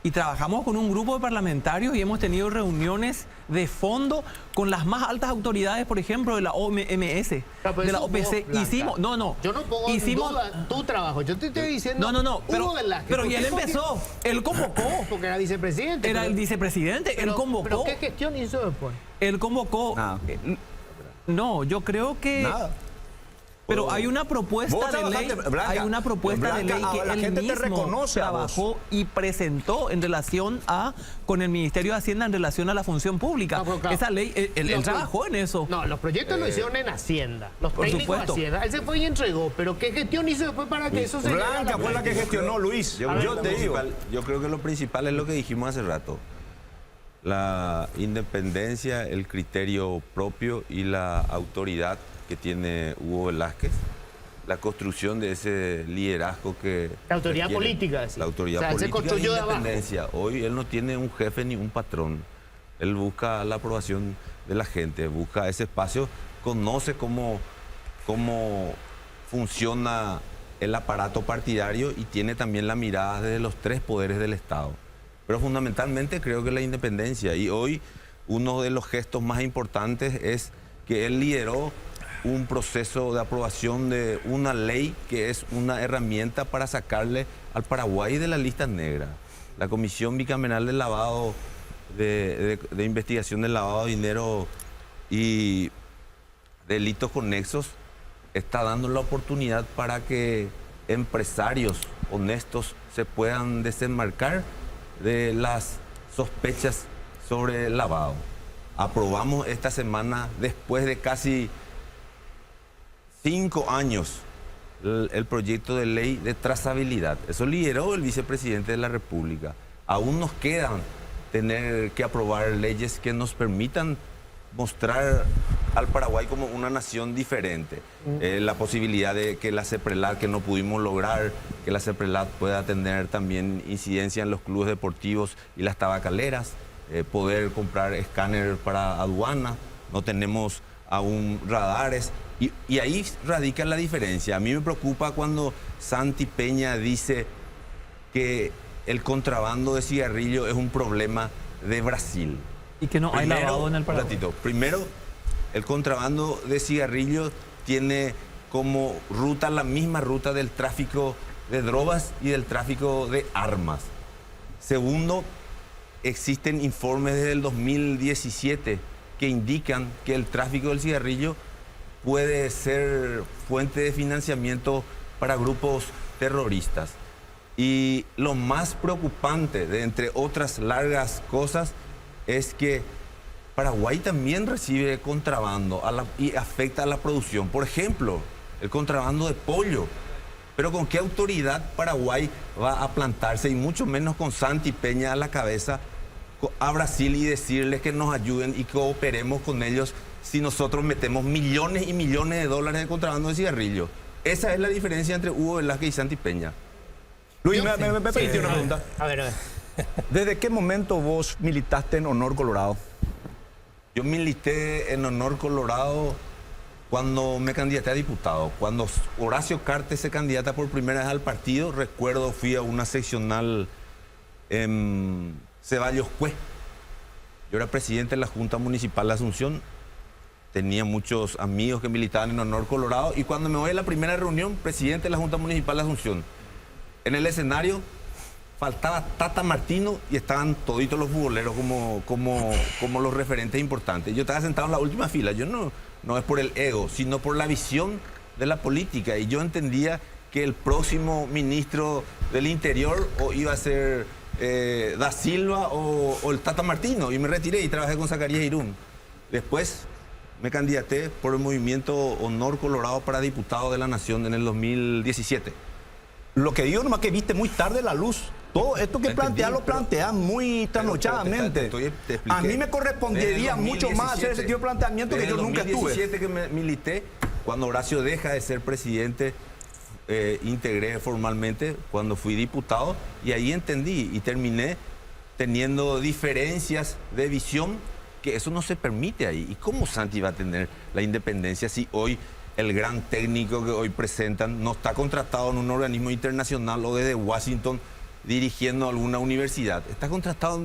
Y trabajamos con un grupo de parlamentarios y hemos tenido reuniones de fondo con las más altas autoridades, por ejemplo, de la OMS, Pero de la eso OPC. vos, Blanca. Hicimos, no. Yo no pongo hicimos, en duda tu trabajo. Yo te estoy diciendo. no, pero, Hugo Velázquez, pero ¿por y qué? él Porque- empezó, él convocó, Porque era vicepresidente. era pero- el vicepresidente, él pero- convocó, ¿Pero qué gestión hizo después? él convocó. Ah. No, yo creo que... Nada. Pero hay una propuesta Vos de ley, trabajaste, Blanca, hay una propuesta de Blanca, ley que la él gente te mismo reconoce a vos. trabajó y presentó en relación con el Ministerio de Hacienda en relación a la función pública. No, pero claro. Esa ley, él trabajó en eso. No, los proyectos lo hicieron en Hacienda. Los por técnicos supuesto. de Hacienda. Él se fue y entregó. Pero ¿qué gestión hizo después para que eso se llegue a Blanca fue la que gestionó, Luis. Yo creo que lo principal es lo que dijimos hace rato. La independencia, el criterio propio y la autoridad que tiene Hugo Velázquez, la construcción de ese liderazgo que... La autoridad requiere. política, sí. La autoridad O sea, él se política construyó y de abajo. independencia. Hoy él no tiene un jefe ni un patrón. Él busca la aprobación de la gente, busca ese espacio, conoce cómo funciona el aparato partidario y tiene también la mirada de los tres poderes del Estado. Pero fundamentalmente creo que la independencia. Y hoy uno de los gestos más importantes es que él lideró un proceso de aprobación de una ley que es una herramienta para sacarle al Paraguay de la lista negra. La Comisión Bicameral del Lavado, de Investigación del Lavado de Dinero y Delitos Conexos, está dando la oportunidad para que empresarios honestos se puedan desenmarcar de las sospechas sobre el lavado. Aprobamos esta semana, después de casi 5 años, el proyecto de ley de trazabilidad. Eso lideró el vicepresidente de la República. Aún nos quedan tener que aprobar leyes que nos permitan mostrar al Paraguay como una nación diferente. La posibilidad de que la CEPRELAT, que no pudimos lograr, que la CEPRELAT pueda tener también incidencia en los clubes deportivos y las tabacaleras, poder comprar escáner para aduana, no tenemos aún radares. Y ahí radica la diferencia. A mí me preocupa cuando Santi Peña dice que el contrabando de cigarrillo es un problema de Brasil. Y que no hay lavado en el Paraguay. Primero, el contrabando de cigarrillos tiene como ruta la misma ruta del tráfico de drogas y del tráfico de armas. Segundo, existen informes desde el 2017 que indican que el tráfico del cigarrillo puede ser fuente de financiamiento para grupos terroristas. Y lo más preocupante, de entre otras largas cosas, es que Paraguay también recibe contrabando y afecta a la producción. Por ejemplo, el contrabando de pollo. Pero ¿con qué autoridad Paraguay va a plantarse, y mucho menos con Santi Peña a la cabeza, a Brasil y decirles que nos ayuden y cooperemos con ellos si nosotros metemos millones y millones de dólares de contrabando de cigarrillo? Esa es la diferencia entre Hugo Velázquez y Santi Peña. Luis, me permite una pregunta. A ver. ¿Desde qué momento vos militaste en Honor Colorado? Yo milité en Honor Colorado cuando me candidaté a diputado. Cuando Horacio Cartes se candidata por primera vez al partido, recuerdo fui a una seccional en Ceballos Cue. Yo era presidente de la Junta Municipal de Asunción. Tenía muchos amigos que militaban en Honor Colorado. Y cuando me voy a la primera reunión, presidente de la Junta Municipal de Asunción, en el escenario faltaba Tata Martino y estaban toditos los futboleros como los referentes importantes. Yo estaba sentado en la última fila. Yo no es por el ego, sino por la visión de la política. Y yo entendía que el próximo ministro del Interior o iba a ser Da Silva o el Tata Martino. Y me retiré y trabajé con Zacarías Irún. Después me candidaté por el movimiento Honor Colorado para diputado de la Nación en el 2017. Lo que digo nomás que viste muy tarde la luz. Todo esto que planteas lo planteas muy trasnochadamente. A mí me correspondería mucho más hacer ese tipo de planteamiento que yo nunca tuve. En el 2017 que me milité, cuando Horacio deja de ser presidente, integré formalmente cuando fui diputado y ahí entendí y terminé teniendo diferencias de visión, que eso no se permite ahí. ¿Y cómo Santi va a tener la independencia si hoy el gran técnico que hoy presentan no está contratado en un organismo internacional o desde Washington dirigiendo alguna universidad? Está contratado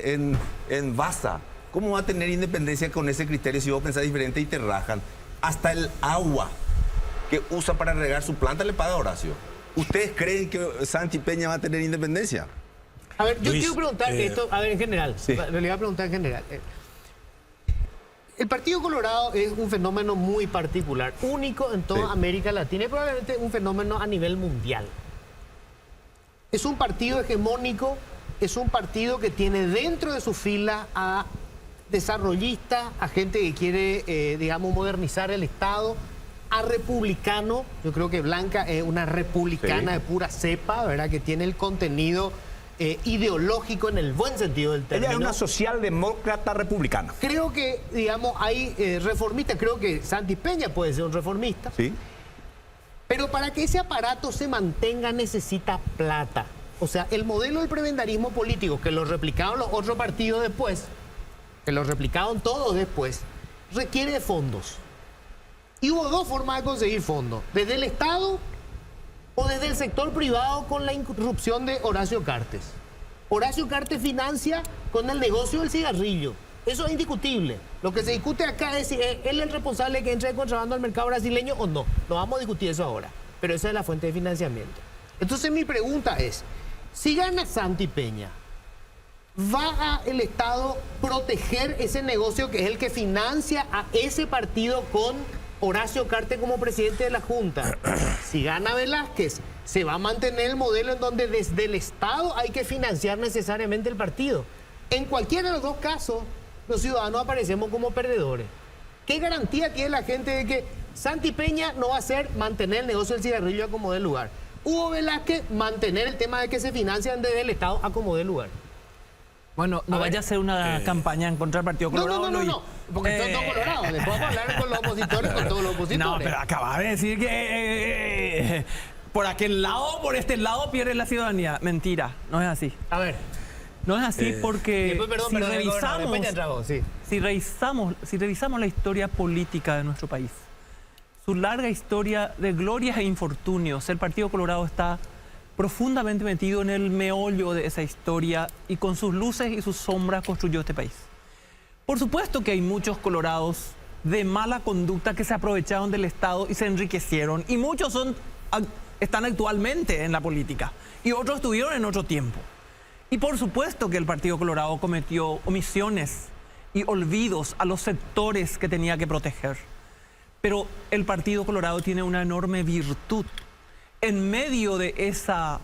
en Baza. ¿Cómo va a tener independencia con ese criterio si vos pensás diferente y te rajan? Hasta el agua que usa para regar su planta le paga Horacio. ¿Ustedes creen que Santi Peña va a tener independencia? A ver, yo Luis, quiero preguntar esto, a ver, en general. Sí. Le voy a preguntar en general. el Partido Colorado es un fenómeno muy particular, único en toda Sí. América Latina y probablemente un fenómeno a nivel mundial. Es un partido hegemónico, es un partido que tiene dentro de su fila a desarrollistas, a gente que quiere, digamos, modernizar el Estado, a republicano. Yo creo que Blanca es una republicana Sí. de pura cepa, ¿verdad? Que tiene el contenido ideológico en el buen sentido del término. Ella es una socialdemócrata republicana. Creo que, digamos, hay reformistas, creo que Santi Peña puede ser un reformista, ¿Sí? pero para que ese aparato se mantenga necesita plata. O sea, el modelo del prebendarismo político, que lo replicaron los otros partidos después, que lo replicaron todos después, requiere de fondos. Y hubo dos formas de conseguir fondos, desde el Estado o desde el sector privado con la irrupción de Horacio Cartes. Horacio Cartes financia con el negocio del cigarrillo. Eso es indiscutible. Lo que se discute acá es si él es el responsable que entre el contrabando al mercado brasileño o no. No vamos a discutir eso ahora, pero esa es la fuente de financiamiento. Entonces mi pregunta es, si gana Santi Peña, ¿va a el Estado proteger ese negocio que es el que financia a ese partido con Horacio Cartes como presidente de la Junta? Si gana Velázquez, se va a mantener el modelo en donde desde el Estado hay que financiar necesariamente el partido. En cualquiera de los dos casos, los ciudadanos aparecemos como perdedores. ¿Qué garantía tiene la gente de que Santi Peña no va a hacer mantener el negocio del cigarrillo a como dé lugar? Hugo Velázquez, mantener el tema de que se financian desde el Estado a como dé lugar. Bueno, no vaya a ser una campaña en contra del Partido Colorado. No, porque son todos colorados. Después vamos a hablar con los opositores, con todos los opositores. No, pero acabas de decir que por aquel lado, por este lado pierde la ciudadanía. Mentira, no es así. A ver. No es así porque Después, perdón, después ya entramos, sí. si revisamos la historia política de nuestro país, su larga historia de glorias e infortunios, el Partido Colorado está profundamente metido en el meollo de esa historia y con sus luces y sus sombras construyó este país. Por supuesto que hay muchos colorados de mala conducta que se aprovecharon del Estado y se enriquecieron, y muchos están actualmente en la política y otros estuvieron en otro tiempo. Y por supuesto que el Partido Colorado cometió omisiones y olvidos a los sectores que tenía que proteger. Pero el Partido Colorado tiene una enorme virtud. En medio de esa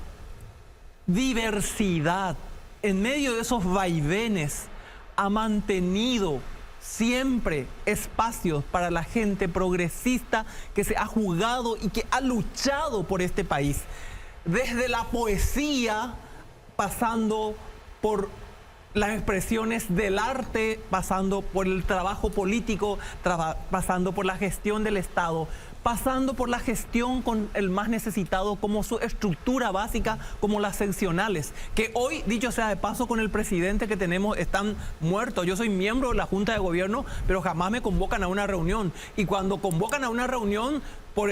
diversidad, en medio de esos vaivenes, ha mantenido siempre espacios para la gente progresista que se ha jugado y que ha luchado por este país. Desde la poesía, pasando por las expresiones del arte, pasando por el trabajo político, pasando por la gestión del Estado, pasando por la gestión con el más necesitado como su estructura básica, como las seccionales, que hoy, dicho sea de paso, con el presidente que tenemos están muertos. Yo soy miembro de la Junta de Gobierno, pero jamás me convocan a una reunión. Y cuando convocan a una reunión por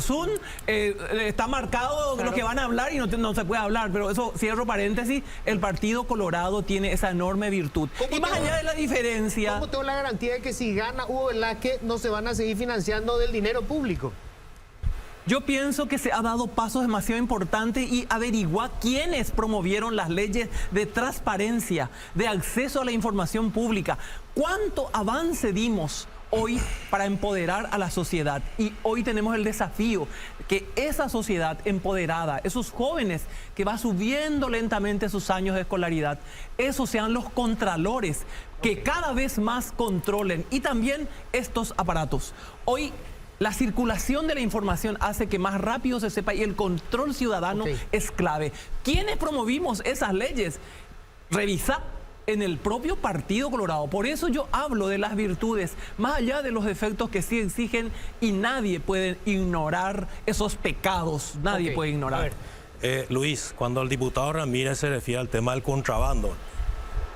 Zoom, está marcado lo que van a hablar y no se puede hablar. Pero eso, cierro paréntesis, el Partido Colorado tiene esa enorme virtud. Y más allá de la diferencia... ¿Cómo tengo la garantía de que si gana Hugo Velázquez no se van a seguir financiando del dinero público? Yo pienso que se ha dado pasos demasiado importantes y averiguar quiénes promovieron las leyes de transparencia, de acceso a la información pública. ¿Cuánto avance dimos hoy para empoderar a la sociedad? Y hoy tenemos el desafío que esa sociedad empoderada, esos jóvenes que va subiendo lentamente sus años de escolaridad, esos sean los contralores que cada vez más controlen, y también estos aparatos. Hoy la circulación de la información hace que más rápido se sepa y el control ciudadano es clave. ¿Quiénes promovimos esas leyes? Revisa en el propio Partido Colorado. Por eso yo hablo de las virtudes, más allá de los defectos que sí exigen, y nadie puede ignorar esos pecados. Nadie puede ignorar. Luis, cuando el diputado Ramírez se refiere al tema del contrabando,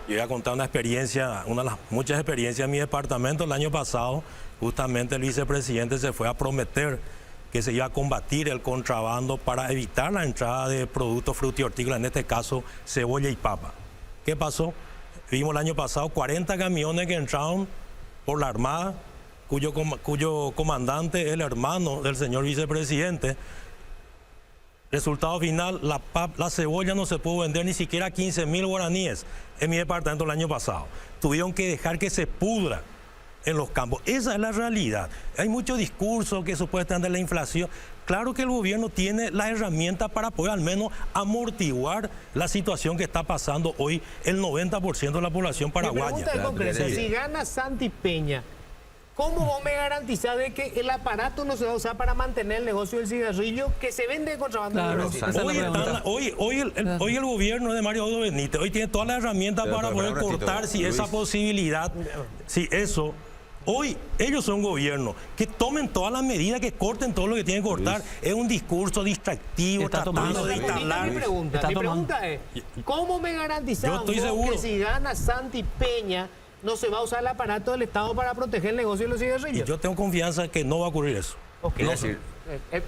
yo voy a contar una experiencia, una de las muchas experiencias en mi departamento. El año pasado, justamente el vicepresidente se fue a prometer que se iba a combatir el contrabando para evitar la entrada de productos frutícolas, en este caso cebolla y papa. ¿Qué pasó? Vimos el año pasado 40 camiones que entraron por la Armada, cuyo comandante es el hermano del señor vicepresidente. Resultado final, la cebolla no se pudo vender ni siquiera 15.000 guaraníes en mi departamento el año pasado. Tuvieron que dejar que se pudra en los campos. Esa es la realidad. Hay mucho discurso que supuestamente la inflación. Claro que el gobierno tiene las herramientas para poder al menos amortiguar la situación que está pasando hoy el 90% de la población Mi paraguaya. pregunta es concreta. Sí. Si gana Santi Peña, ¿cómo vos me garantizás de que el aparato no se va a usar para mantener el negocio del cigarrillo que se vende de contrabando? Claro, en Brasil? esa es la pregunta. Hoy el gobierno de Mario Audo Benítez hoy tiene todas las herramientas Pero, para poder un ratito, cortar si Luis. esa posibilidad, si eso. Hoy ellos son gobierno, que tomen todas las medidas, que corten todo lo que tienen que cortar. Luis. Es un discurso distractivo, Está tratando tomando. de Respondiste a instalar. mi pregunta. Está Mi tomando. pregunta es, ¿cómo me garantizás Yo estoy vos seguro. que si gana Santi Peña no se va a usar el aparato del Estado para proteger el negocio de los Y cigarrillos? yo tengo confianza que no va a ocurrir eso. Ok. Es decir,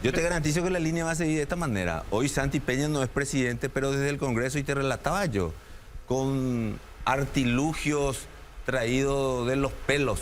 yo te garantizo que la línea va a seguir de esta manera. Hoy Santi Peña no es presidente, pero desde el Congreso, y te relataba yo, con artilugios traídos de los pelos,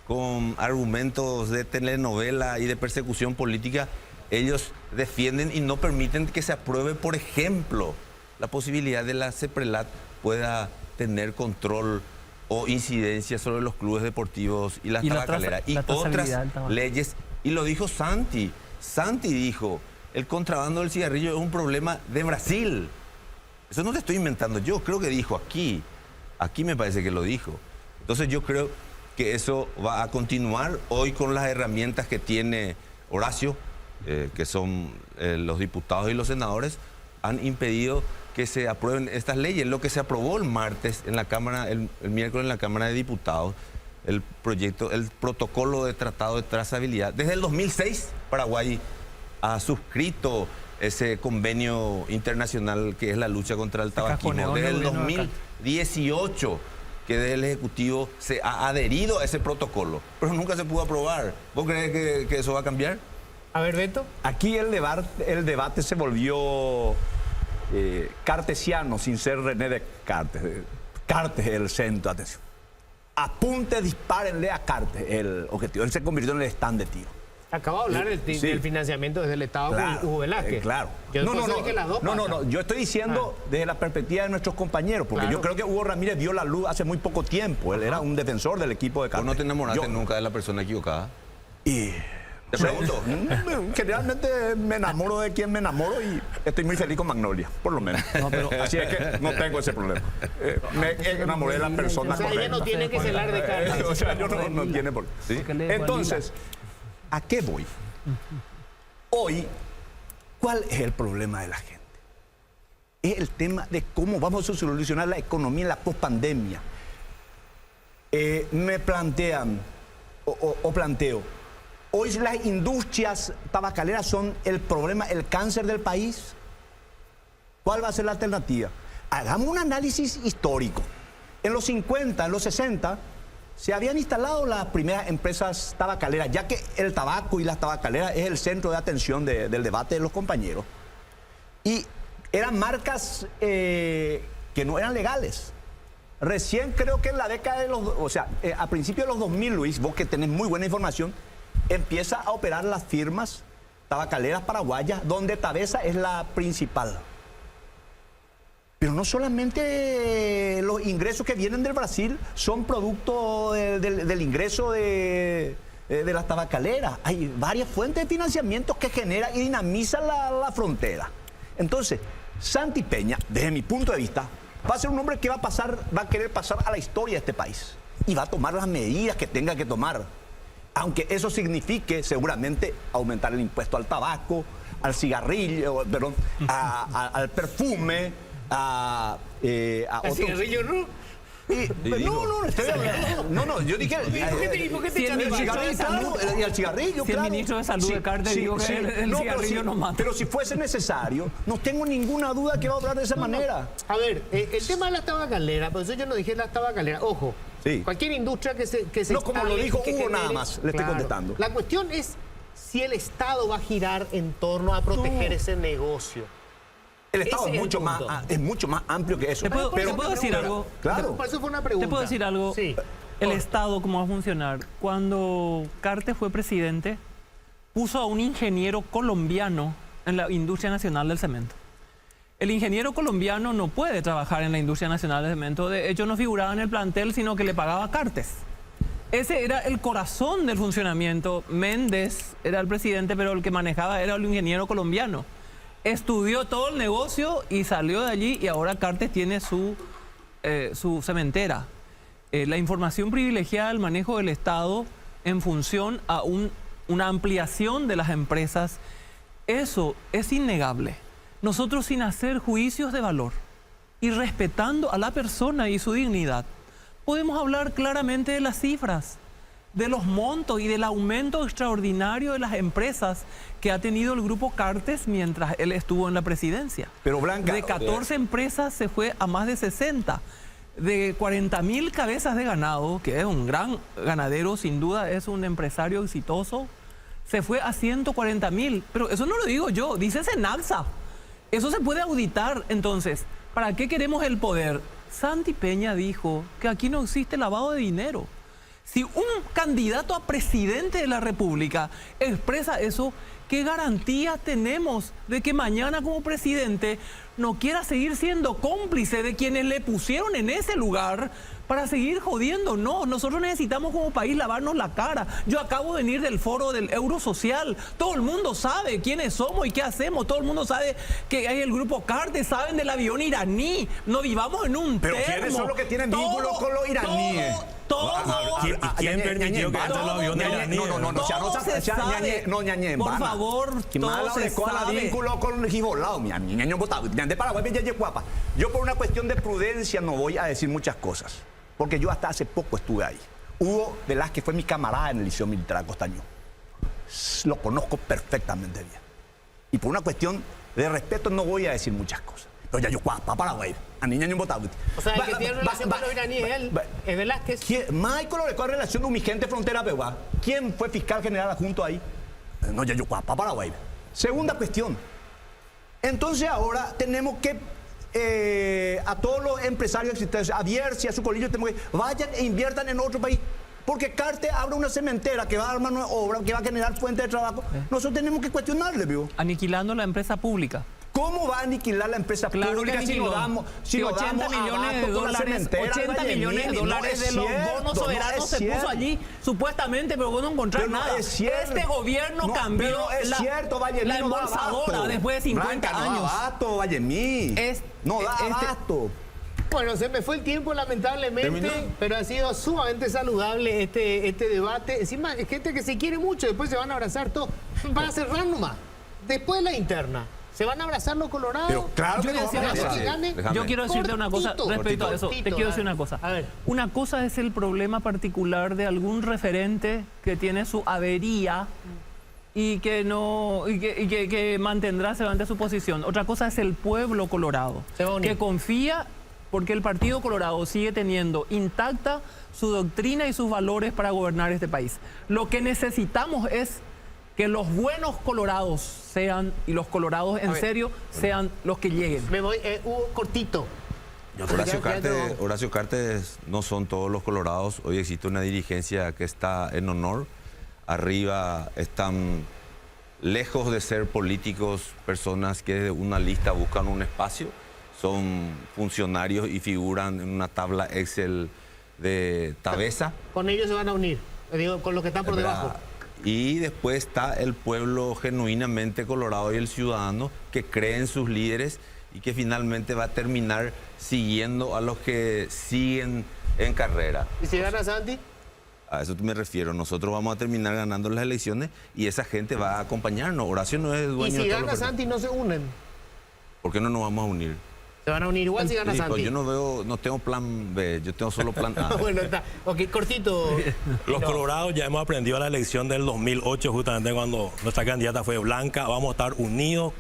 con argumentos de telenovela y de persecución política, ellos defienden y no permiten que se apruebe, por ejemplo, la posibilidad de la CEPRELAT pueda tener control o incidencia sobre los clubes deportivos y las Y la tabacaleras y la trazabilidad otras del tabaco. leyes. Y lo dijo Santi. Santi dijo, el contrabando del cigarrillo es un problema de Brasil. Eso no te estoy inventando yo, creo que dijo aquí. Aquí me parece que lo dijo. Entonces yo creo que eso va a continuar hoy con las herramientas que tiene Horacio, que son los diputados y los senadores, han impedido que se aprueben estas leyes. Lo que se aprobó el martes en la Cámara, el miércoles en la Cámara de Diputados, el protocolo de tratado de trazabilidad. Desde el 2006 Paraguay ha suscrito ese convenio internacional que es la lucha contra el tabaquismo. cajoneó Desde el el gobierno de acá. 2018 que desde el Ejecutivo se ha adherido a ese protocolo, pero nunca se pudo aprobar. ¿Vos crees que eso va a cambiar? A ver, Beto. Aquí el debate se volvió cartesiano, sin ser René Descartes. Cartes es el centro, atención. Apunte, dispárenle a Cartes, el objetivo. Él se convirtió en el stand de tiro. Acaba de hablar Sí. del financiamiento desde el Estado con Hugo Velázquez. Claro. Yo después dije las dos patas. No, yo estoy diciendo desde la perspectiva de nuestros compañeros, porque Claro. yo creo que Hugo Ramírez vio la luz hace muy poco tiempo. Él era un defensor del equipo de ¿Vos Cartes. no te enamoraste Yo- nunca de la persona equivocada? Y Te pregunto. generalmente me enamoro de quien me enamoro y estoy muy feliz con Magnolia, por lo menos. Así es que no tengo ese problema. Me enamoré de la persona O sea, ella no tiene que celar de carne. O sea, yo no tiene por qué. Porque le dejo Entonces, ¿a qué voy? Hoy, ¿cuál es el problema de la gente? Es el tema de cómo vamos a solucionar la economía en la pospandemia. Me plantean, o planteo, hoy las industrias tabacaleras son el problema, el cáncer del país. ¿Cuál va a ser la alternativa? Hagamos un análisis histórico. En los 50, en los 60, se habían instalado las primeras empresas tabacaleras, ya que el tabaco y las tabacaleras es el centro de atención del debate de los compañeros. Y eran marcas que no eran legales. Recién creo que en la década de los... O sea, a principios de los 2000, Luis, vos que tenés muy buena información, empieza a operar las firmas tabacaleras paraguayas, donde Tabesa es la principal. Pero no solamente los ingresos que vienen del Brasil son producto del ingreso de las tabacaleras. Hay varias fuentes de financiamiento que genera y dinamiza la frontera. Entonces, Santi Peña, desde mi punto de vista, va a ser un hombre que va a querer pasar a la historia de este país. Y va a tomar las medidas que tenga que tomar. Aunque eso signifique seguramente aumentar el impuesto al tabaco, al cigarrillo, perdón, al perfume, Al otros- cigarrillo no. estoy hablando. No, yo dije. ¿Por qué te Si el echaste ministro para de atrás? Salud- Y al cigarrillo, Si el claro. ministro de Salud de Cartes dijo que el No, cigarrillo no mata. Pero si fuese necesario, no tengo ninguna duda que va a obrar de esa manera. A ver, el tema de las tabacaleras, por eso yo no dije las tabacaleras. Ojo, Sí. cualquier industria que se No, como lo instale, dijo que Hugo, genere- nada más, le estoy contestando. La cuestión es si el Estado va a girar en torno a proteger ese negocio. El Estado Ese es es mucho, el más, punto. es mucho más amplio que eso. ¿Te puedo decir algo? Claro. Por eso fue una pregunta. ¿Te puedo decir algo? Sí. El Estado, ¿cómo va a funcionar? Cuando Cartes fue presidente, puso a un ingeniero colombiano en la industria nacional del cemento. El ingeniero colombiano no puede trabajar en la industria nacional del cemento. De hecho, no figuraba en el plantel, sino que le pagaba Cartes. Ese era el corazón del funcionamiento. Méndez era el presidente, pero el que manejaba era el ingeniero colombiano. Estudió todo el negocio y salió de allí, y ahora Cartes tiene su cementera. La información privilegiada del manejo del Estado en función a una ampliación de las empresas, eso es innegable. Nosotros, sin hacer juicios de valor y respetando a la persona y su dignidad, podemos hablar claramente de las cifras, de los montos y del aumento extraordinario de las empresas que ha tenido el grupo Cartes mientras él estuvo en la presidencia. Pero Blanca, de 14 empresas se fue a más de 60. De 40.000 cabezas de ganado, que es un gran ganadero, sin duda es un empresario exitoso, se fue a 140.000. Pero eso no lo digo yo, dice Senapsa. Eso se puede auditar. Entonces, ¿para qué queremos el poder? Santi Peña dijo que aquí no existe lavado de dinero. Si un candidato a presidente de la República expresa eso, ¿qué garantía tenemos de que mañana como presidente no quiera seguir siendo cómplice de quienes le pusieron en ese lugar para seguir jodiendo? No, nosotros necesitamos como país lavarnos la cara. Yo acabo de venir del foro del Eurosocial. Todo el mundo sabe quiénes somos y qué hacemos. Todo el mundo sabe que hay el grupo Cartes, saben del avión iraní. No vivamos en un Pero termo. ¿quiénes son los que tienen vínculos con los iraníes? ¿Quién permitió que entren los aviones iraníes? No, ñañe, por favor, todo se sabe. vínculo con Gibolao, Yo por una cuestión de prudencia no voy a decir muchas cosas, porque yo hasta hace poco estuve ahí. Hugo Velázquez fue mi camarada en el Liceo Militar Costañón. Lo conozco perfectamente bien. Y por una cuestión de respeto no voy a decir muchas cosas. Pero ya yo cuapa Paraguay. A niña no votaba. O sea, el que tiene relación con los iraníes él, es Velázquez. Michael le con relación de un vigente frontera pegua. ¿Quién fue fiscal general adjunto ahí? No, ya yo cuapa Paraguay. Segunda cuestión. Entonces ahora tenemos que a todos los empresarios existentes, a Biercia, a su colegio, tenemos que vayan e inviertan en otro país. Porque Cartes abre una cementera que va a armar una obra, que va a generar fuente de trabajo. Nosotros tenemos que cuestionarle, vivo. Aniquilando la empresa pública. ¿Cómo va a aniquilar la empresa pública si nos damos, si 80 millones de dólares, 80 millones de dólares de los bonos soberanos se puso allí, supuestamente, pero vos no encontrás nada. Este gobierno cambió la embolsadora después de 50 años. No da abasto, Vallemí. No da abasto. Bueno, se me fue el tiempo lamentablemente, pero ha sido sumamente saludable este debate. Encima, es gente que se quiere mucho, después se van a abrazar todos. Van a cerrar nomás. Después de la interna. ¿Se van a abrazar los colorados? Pero claro que yo quiero decirte una cosa respecto a eso. Te quiero decir una cosa. A ver. Una cosa es el problema particular de algún referente que tiene su avería y que no que mantendrá seguramente su posición. Otra cosa es el pueblo colorado, que confía porque el Partido Colorado sigue teniendo intacta su doctrina y sus valores para gobernar este país. Lo que necesitamos es que los buenos colorados sean, y los colorados en serio, sean los que lleguen. Me voy, cortito. Horacio Cartes no son todos los colorados. Hoy existe una dirigencia que está en honor. Arriba están lejos de ser políticos, personas que de una lista buscan un espacio. Son funcionarios y figuran en una tabla Excel de Tabesa. Con ellos se van a unir, digo, con los que están por debajo. Y después está el pueblo genuinamente colorado y el ciudadano que cree en sus líderes y que finalmente va a terminar siguiendo a los que siguen en carrera. ¿Y si gana Santi? A eso me refiero. Nosotros vamos a terminar ganando las elecciones y esa gente va a acompañarnos. Horacio no es dueño de todo. ¿Y si gana Santi no se unen? ¿Por qué no nos vamos a unir? Se van a unir igual si gana Santi. Pues yo no tengo plan B, yo tengo solo plan A. Bueno, está. Ok, cortito. Los colorados ya hemos aprendido a la elección del 2008, justamente cuando nuestra candidata fue Blanca. Vamos a estar unidos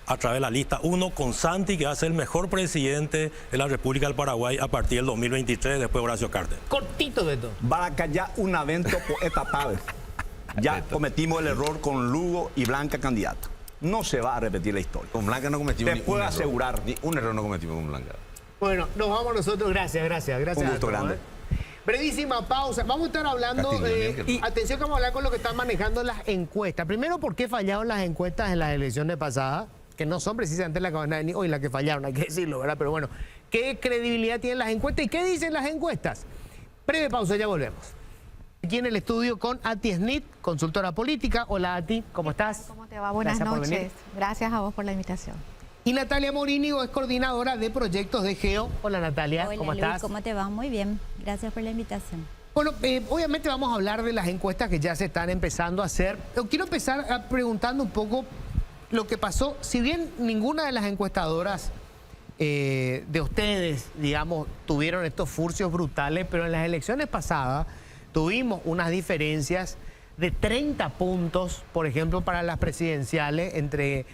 a través de la lista 1 con Santi, que va a ser el mejor presidente de la República del Paraguay a partir del 2023, después de Horacio Cartes. Cortito, Beto. Para ya un evento etapal. Ya cometimos el error con Lugo y Blanca candidata. No se va a repetir la historia. Con Blanca no cometimos Te puedo asegurar. Ni un error no cometimos con Blanca. Bueno, nos vamos nosotros. Gracias. Un gusto grande. Brevísima pausa. Vamos a estar hablando, atención que vamos a hablar con lo que están manejando las encuestas. Primero, ¿por qué fallaron las encuestas en las elecciones pasadas? Que no son precisamente las que van a venir hoy las que fallaron, hay que decirlo, ¿verdad? Pero bueno, ¿qué credibilidad tienen las encuestas y qué dicen las encuestas? Breve pausa, ya volvemos. Aquí en el estudio con Ati Snit, consultora política. Hola Ati, ¿cómo estás? ¿Cómo te va? Buenas noches. Gracias a vos por la invitación. Y Natalia Morínigo es coordinadora de proyectos de Geo. Hola Natalia, Hola, ¿cómo Luis, estás? ¿cómo te va? Muy bien, gracias por la invitación. Bueno, obviamente vamos a hablar de las encuestas que ya se están empezando a hacer. Yo quiero empezar preguntando un poco lo que pasó. Si bien ninguna de las encuestadoras de ustedes, digamos, tuvieron estos furcios brutales, pero en las elecciones pasadas tuvimos unas diferencias de 30 puntos, por ejemplo, para las presidenciales, entre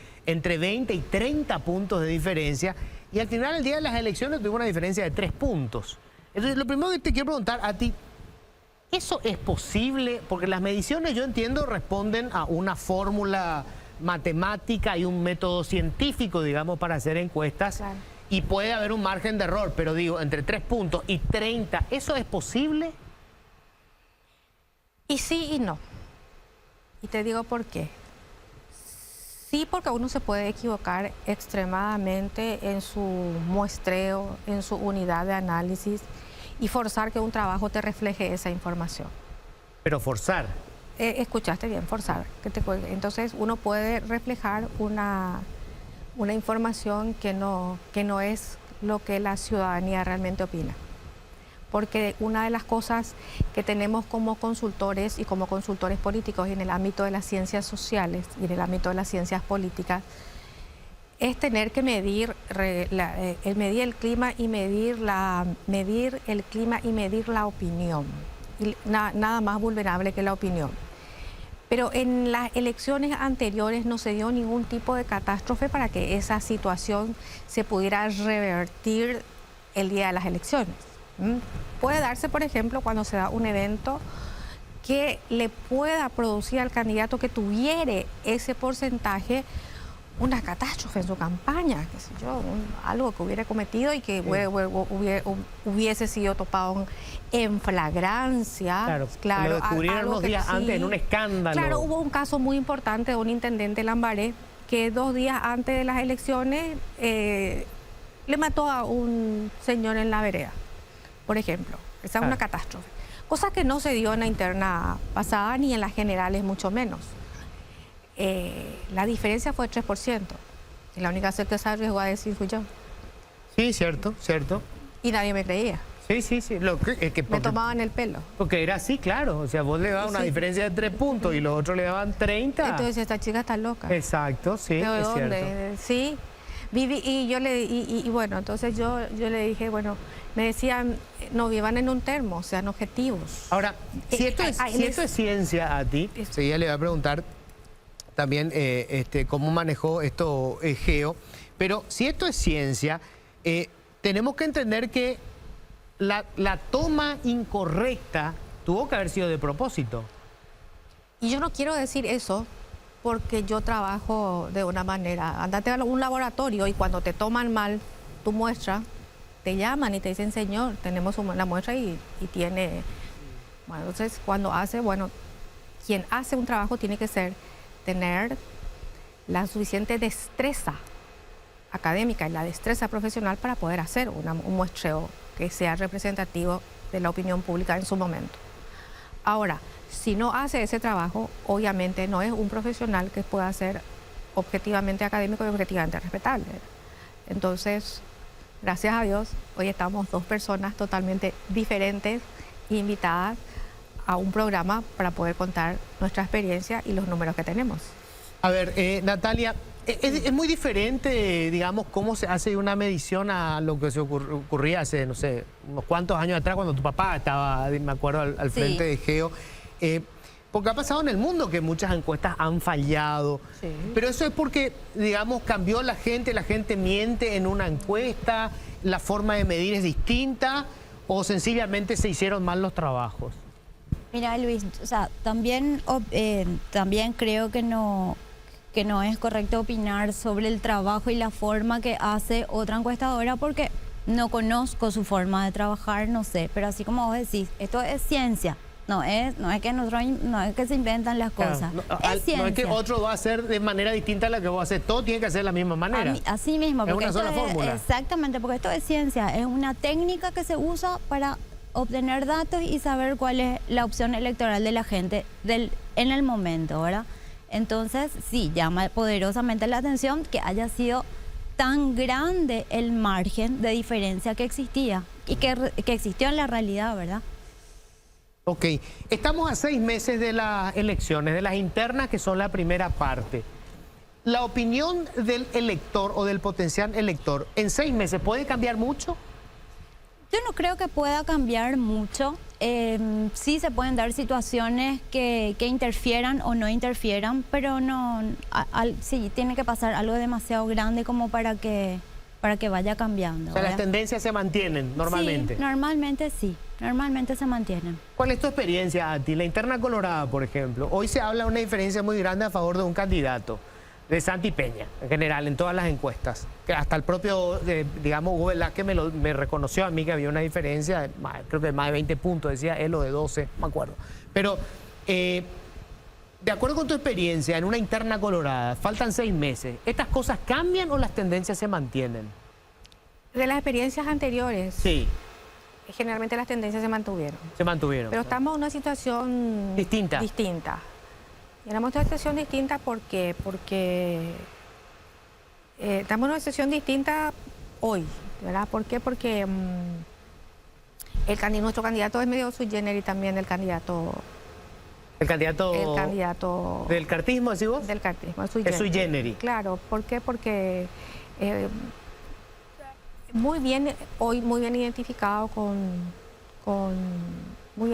20 y 30 puntos de diferencia, y al final del día de las elecciones tuvimos una diferencia de 3 puntos. Entonces, lo primero que te quiero preguntar a ti, ¿eso es posible? Porque las mediciones, yo entiendo, responden a una fórmula matemática y un método científico, digamos, para hacer encuestas, claro, y puede haber un margen de error, pero digo, entre 3 puntos y 30, ¿eso es posible? Y sí y no. Y te digo por qué. Sí, porque uno se puede equivocar extremadamente en su muestreo, en su unidad de análisis y forzar que un trabajo te refleje esa información. Pero forzar. Escuchaste bien, forzar. Entonces uno puede reflejar una información que no es lo que la ciudadanía realmente opina. Porque una de las cosas que tenemos como consultores y como consultores políticos en el ámbito de las ciencias sociales y en el ámbito de las ciencias políticas es tener que medir el clima y medir el clima y medir la opinión. Y nada más vulnerable que la opinión. Pero en las elecciones anteriores no se dio ningún tipo de catástrofe para que esa situación se pudiera revertir el día de las elecciones. Puede darse, por ejemplo, cuando se da un evento que le pueda producir al candidato que tuviere ese porcentaje una catástrofe en su campaña, qué sé yo, algo que hubiera cometido y que hubiese sido topado en flagrancia. Claro, lo descubrieron unos días antes en un escándalo. Claro, hubo un caso muy importante de un intendente Lambaré que 2 días antes de las elecciones le mató a un señor en la vereda, por ejemplo. Esa es una catástrofe. Cosa que no se dio en la interna pasada ni en las generales, mucho menos. La diferencia fue 3%. Y la única que se arriesgó a decir fui yo. Sí, cierto. Y nadie me creía. Sí. Me tomaban el pelo. Porque era así, claro. O sea, vos le dabas una diferencia de 3 puntos y los otros le daban 30. Entonces esta chica está loca. Exacto, sí, ¿De es dónde? cierto. Sí. Y bueno, entonces yo le dije, bueno, me decían, no vivan en un termo, sean objetivos. Ahora, si esto es ciencia a ti, seguida le voy a preguntar también cómo manejó esto Geo, pero si esto es ciencia, tenemos que entender que la toma incorrecta tuvo que haber sido de propósito. Y yo no quiero decir eso porque yo trabajo de una manera. Andate a un laboratorio y cuando te toman mal tu muestra, te llaman y te dicen, señor, tenemos la muestra y tiene... Bueno, entonces quien hace un trabajo tiene que tener la suficiente destreza académica y la destreza profesional para poder hacer un muestreo que sea representativo de la opinión pública en su momento. Ahora, si no hace ese trabajo, obviamente no es un profesional que pueda ser objetivamente académico y objetivamente respetable. Entonces, gracias a Dios, hoy estamos 2 personas totalmente diferentes invitadas a un programa para poder contar nuestra experiencia y los números que tenemos. A ver, Natalia, es muy diferente, digamos, cómo se hace una medición a lo que se ocurría hace, no sé, unos cuantos años atrás cuando tu papá estaba, me acuerdo, al frente de Geo. Porque ha pasado en el mundo que muchas encuestas han fallado. Sí. Pero eso es porque, digamos, cambió la gente miente en una encuesta, la forma de medir es distinta o sencillamente se hicieron mal los trabajos. Mira, Luis, o sea, también creo que no es correcto opinar sobre el trabajo y la forma que hace otra encuestadora porque no conozco su forma de trabajar, no sé, pero así como vos decís, esto es ciencia. No es que se inventan las cosas. Es ciencia. No es que otro va a hacer de manera distinta a la que vos haces. Todo tiene que hacer de la misma manera. Así mismo. Es una sola fórmula. Exactamente, porque esto es ciencia. Es una técnica que se usa para obtener datos y saber cuál es la opción electoral de la gente en el momento, ¿verdad? Entonces, sí, llama poderosamente la atención que haya sido tan grande el margen de diferencia que existía y que existió en la realidad, ¿verdad? Ok, estamos a 6 meses de las elecciones, de las internas, que son la primera parte. ¿La opinión del elector o del potencial elector en 6 meses puede cambiar mucho? Yo no creo que pueda cambiar mucho. Sí se pueden dar situaciones que interfieran o no interfieran, pero no, sí, tiene que pasar algo demasiado grande como para que vaya cambiando. O sea, ¿verdad? las tendencias se mantienen normalmente. Sí, normalmente se mantienen. ¿Cuál es tu experiencia, Ati? La interna colorada, por ejemplo. Hoy se habla de una diferencia muy grande a favor de un candidato, de Santi Peña, en general, en todas las encuestas. Que hasta el propio, digamos, Hugo Velázquez me reconoció a mí que había una diferencia, creo que de más de 20 puntos, decía él, o de 12, no me acuerdo. Pero, de acuerdo con tu experiencia en una interna colorada, faltan 6 meses, ¿estas cosas cambian o las tendencias se mantienen? De las experiencias anteriores, Sí, generalmente las tendencias se mantuvieron. se mantuvieron. Pero estamos en una situación Distinta. Y estamos en una situación distinta porque estamos en una situación distinta hoy, ¿verdad? ¿Por qué? Porque nuestro candidato es medio sui generis también, el candidato ¿Del cartismo, decís vos? del cartismo, Es sui generis. Claro, ¿por qué? Porque muy bien identificado muy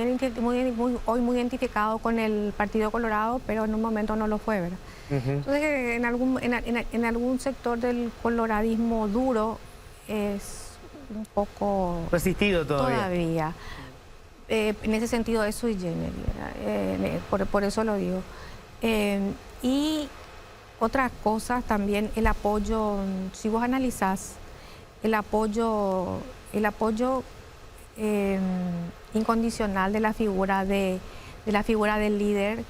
identificado con el Partido Colorado, pero en un momento no lo fue, ¿verdad? Entonces, en algún sector del coloradismo duro es un poco Resistido todavía. En ese sentido es sui generis, ¿verdad? Por eso lo digo. Y otras cosas también, el apoyo, si vos analizás, el apoyo incondicional de la figura del líder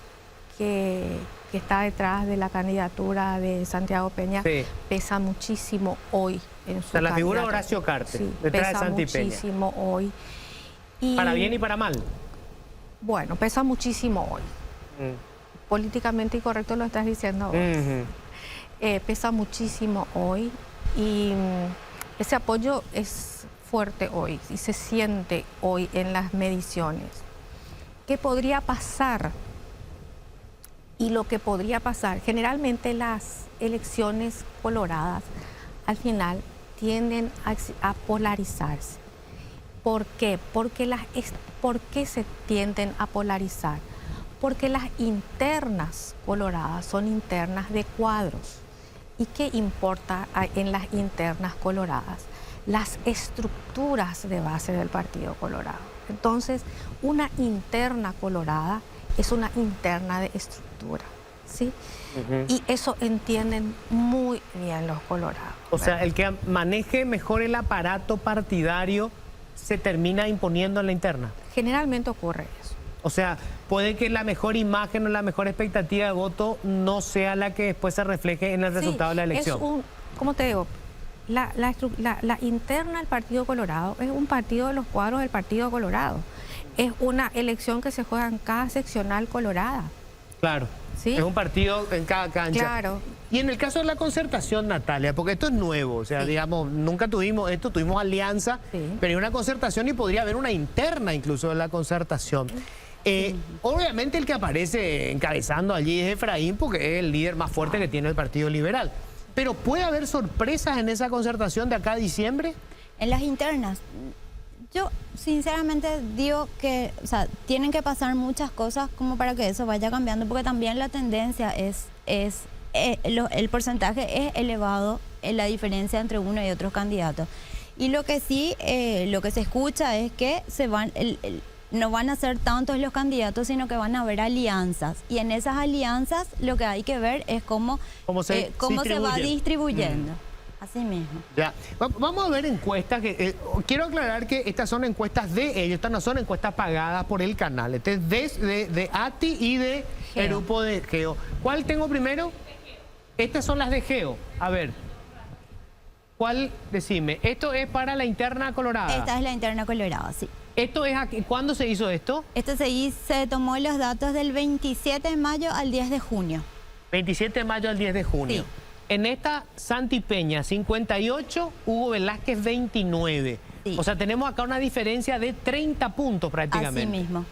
que está detrás de la candidatura de Santiago Peña, Sí. pesa muchísimo hoy en su O sea, la figura de candidato. Horacio Cartes, Sí, detrás de pesa Santi Peña. muchísimo hoy. Y, Para bien y para mal. bueno, pesa muchísimo hoy. Políticamente incorrecto lo estás diciendo vos. Pesa muchísimo hoy y ese apoyo es fuerte hoy y se siente hoy en las mediciones. ¿Qué podría pasar? Y lo que podría pasar, generalmente las elecciones coloradas al final tienden a polarizarse. ¿Por qué? ¿Por qué se tienden a polarizar? Porque las internas coloradas son internas de cuadros. ¿Y qué importa en las internas coloradas? Las estructuras de base del Partido Colorado. Entonces, una interna colorada es una interna de estructura, ¿sí? Y eso entienden muy bien los colorados. O sea, el que maneje mejor el aparato partidario se termina imponiendo en la interna. Generalmente ocurre eso. O sea, puede que la mejor imagen o la mejor expectativa de voto no sea la que después se refleje en el resultado de la elección. ¿Cómo te digo? La interna del Partido Colorado es un partido de los cuadros del Partido Colorado. Es una elección que se juega en cada seccional colorada. Claro. ¿Sí? Es un partido en cada cancha. Claro. Y en el caso de la concertación, Natalia, porque esto es nuevo, o sea, Sí. digamos, nunca tuvimos esto, tuvimos alianza, Sí. pero hay una concertación y podría haber una interna incluso de la concertación. Obviamente el que aparece encabezando allí es Efraín, porque es el líder más fuerte que tiene el Partido Liberal. Pero ¿puede haber sorpresas en esa concertación de acá a diciembre? En las internas, yo sinceramente digo que, o sea, tienen que pasar muchas cosas como para que eso vaya cambiando, porque también la tendencia el porcentaje es elevado en la diferencia entre uno y otro candidato. Y lo que sí, lo que se escucha es que no van a ser tantos los candidatos, sino que van a haber alianzas. Y en esas alianzas lo que hay que ver es cómo se va distribuyendo. Así mismo. Ya. Vamos a ver encuestas. Quiero aclarar que estas son encuestas de ellos, estas no son encuestas pagadas por el canal. Este es de ATI y de el grupo de Geo. ¿Cuál tengo primero? Estas son las de Geo. A ver. ¿Cuál? Decime. Esto es para la interna colorada. Esta es la interna colorada, sí. Esto es aquí. ¿Cuándo se hizo esto? Se tomó los datos del 27 de mayo al 10 de junio. 27 de mayo al 10 de junio. Sí. En esta, Santi Peña, 58, Hugo Velázquez, 29. Sí. O sea, tenemos acá una diferencia de 30 puntos prácticamente. Así mismo.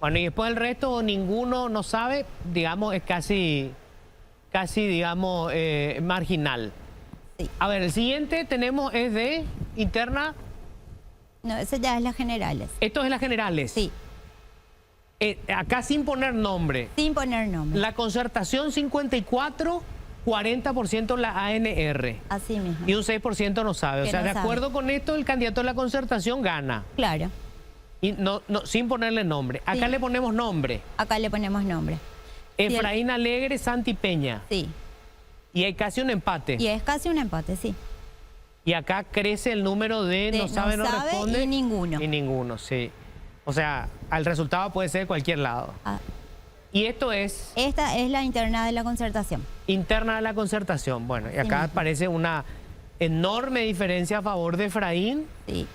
Bueno, y después el resto, ninguno no sabe, digamos, es casi digamos, marginal. Sí. A ver, el siguiente tenemos es de interna. No, eso ya es las generales. Esto es las generales. Sí, Acá sin poner nombre. sin poner nombre. La concertación 54, 40% la ANR. Así mismo. Y un 6% no sabe. O Que sea, no de sabe. acuerdo con esto, el candidato de la concertación gana. Claro, Y no, sin ponerle nombre. Acá Sí. le ponemos nombre. acá le ponemos nombre. Efraín Alegre, Santi Peña. Sí, Y hay casi un empate. y es casi un empate, sí. Y acá crece el número de De no sabe, no responde. y ninguno. Y ninguno, sí. O sea, el resultado puede ser de cualquier lado. Ah, Y esto es esta es la interna de la concertación. interna de la concertación. Bueno, y Así acá mismo. aparece una enorme diferencia a favor de Efraín. Sí.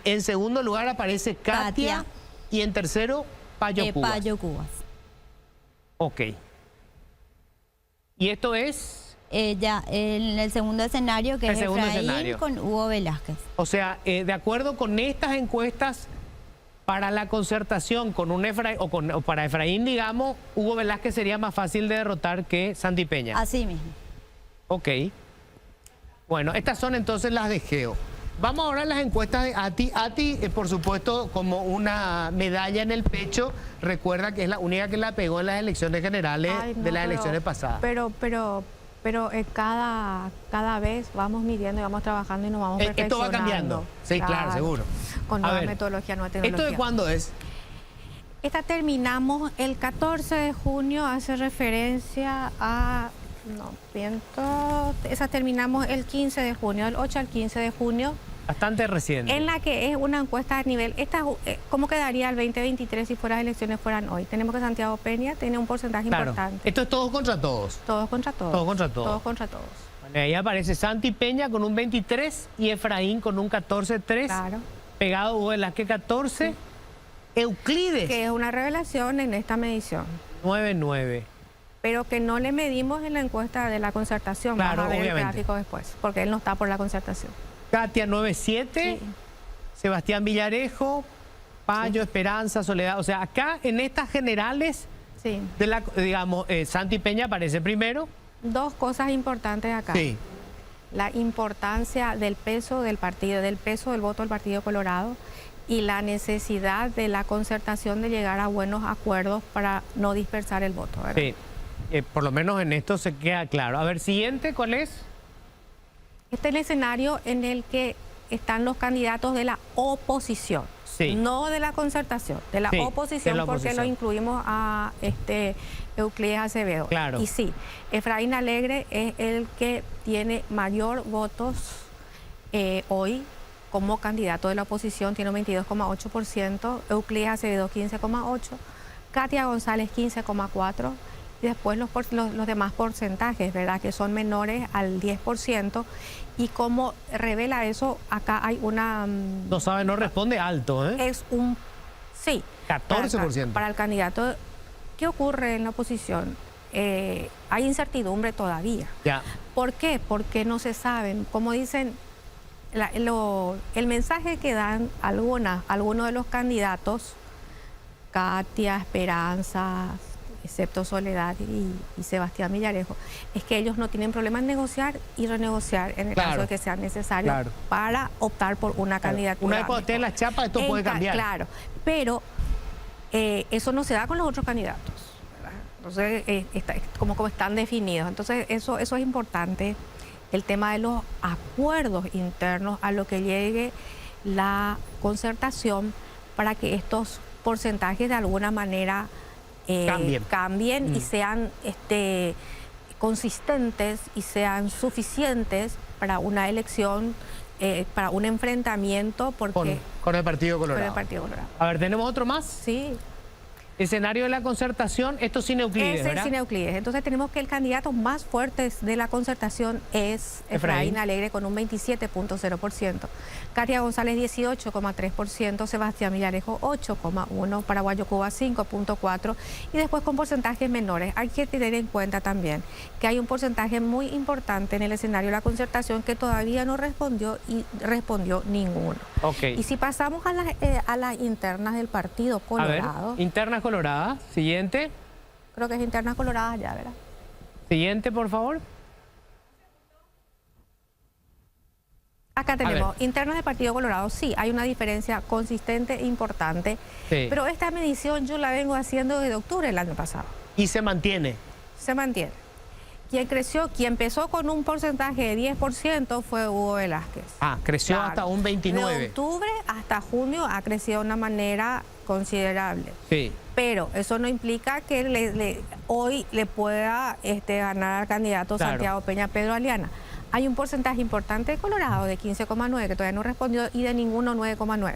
En segundo lugar aparece Katia. Katia. Y en tercero, Payo Cubas. Payo Cubas. Ok. Y esto es, Ya en el segundo escenario, que El es segundo Efraín escenario. con Hugo Velázquez. o sea, de acuerdo con estas encuestas, para la concertación con un Efraín, o para Efraín, digamos, Hugo Velázquez sería más fácil de derrotar que Santi Peña. Así mismo. Ok. Bueno, estas son entonces las de Geo. Vamos ahora a las encuestas de Ati. Ati, por supuesto, como una medalla en el pecho, recuerda que es la única que la pegó en las elecciones generales Ay, no, de las pero- elecciones pasadas. Pero cada vez vamos midiendo y vamos trabajando y nos vamos Esto va perfeccionando. cambiando. Sí, claro, seguro. Con A nueva ver, metodología, nueva ¿Esto tecnología. de cuándo es? Esta terminamos el 14 de junio, hace referencia a... No, miento. Esa terminamos el 15 de junio, del 8 al 15 de junio, Bastante reciente. en la que es una encuesta a nivel... ¿Cómo quedaría el 2023 si las elecciones fueran hoy? Tenemos que Santiago Peña tiene un porcentaje Claro. importante. Esto es todos contra todos. Todos contra todos. Todos contra todos. Todos contra todos. Bueno, ahí aparece Santi Peña con un 23 y Efraín con un 14-3. Claro. Pegado Hugo Velázquez 14. Euclides Que es una revelación en esta medición. 9-9. Pero que no le medimos en la encuesta de la concertación. Claro, Vamos a ver obviamente. el gráfico después, porque él no está por la concertación. Katia 9-7. Sí. Sebastián Villarejo, Payo, Esperanza, Soledad. O sea, acá en estas generales, Sí. de la, digamos, Santi Peña aparece primero. Dos cosas importantes acá. Sí. La importancia del peso del partido, del peso del voto del Partido Colorado y la necesidad de la concertación de llegar a buenos acuerdos para no dispersar el voto, ¿verdad? Sí. Por lo menos en esto se queda claro. A ver, siguiente, ¿cuál es? Este es el escenario en el que están los candidatos de la oposición, Sí. no de la concertación, de la Sí, oposición, de la porque lo oposición. incluimos a Euclides Acevedo. Claro. Y sí, Efraín Alegre es el que tiene mayor votos hoy como candidato de la oposición, tiene un 22,8%, Euclides Acevedo 15,8%, Katia González 15,4%, y después los demás porcentajes, ¿verdad?, que son menores al 10%. Y como revela eso, acá hay una... No sabe, no responde alto, ¿eh? Es un... Sí. 14%. Para el candidato, ¿qué ocurre en la oposición? Hay incertidumbre todavía. Ya. ¿Por qué? Porque no se saben. Como dicen, el mensaje que dan algunos de los candidatos, Katia, Esperanza, excepto Soledad y Sebastián Villarejo, es que ellos no tienen problema en negociar y renegociar en el Claro. caso de que sea necesario Claro. para optar por una candidatura. Una vez cuando esté en la chapa, esto puede cambiar. Claro, pero eso no se da con los otros candidatos, ¿verdad? Entonces, como están definidos. Entonces, eso es importante, el tema de los acuerdos internos a lo que llegue la concertación para que estos porcentajes de alguna manera cambien y sean consistentes y sean suficientes para una elección, para un enfrentamiento Con el Partido Colorado. con el Partido Colorado. A ver, ¿tenemos otro más? Sí. Escenario de la concertación, esto sin Euclides, Ese ¿verdad? sin Euclides. Entonces tenemos que el candidato más fuerte de la concertación es Efraín Alegre con un 27.0%, Katia González 18.3%, Sebastián Villarejo 8.1%, Paraguayo Cuba 5.4% y después con porcentajes menores. Hay que tener en cuenta también que hay un porcentaje muy importante en el escenario de la concertación que todavía no respondió y respondió ninguno. Ok. Y si pasamos a las internas del Partido Colorado. A ver, internas coloradas. Siguiente. Creo que es internas coloradas ya, ¿verdad? Siguiente, por favor. Acá tenemos internas del Partido Colorado. Sí, hay una diferencia consistente e importante. Sí. Pero esta medición yo la vengo haciendo desde octubre del año pasado. Y se mantiene. Se mantiene. Quien empezó con un porcentaje de 10% fue Hugo Velázquez. Ah, creció Claro. hasta un 29%. De octubre hasta junio ha crecido de una manera considerable. Sí. Pero eso no implica que hoy le pueda ganar al candidato Claro. Santiago Peña Pedro Aliana. Hay un porcentaje importante de Colorado de 15,9 que todavía no respondió y de ninguno 9,9.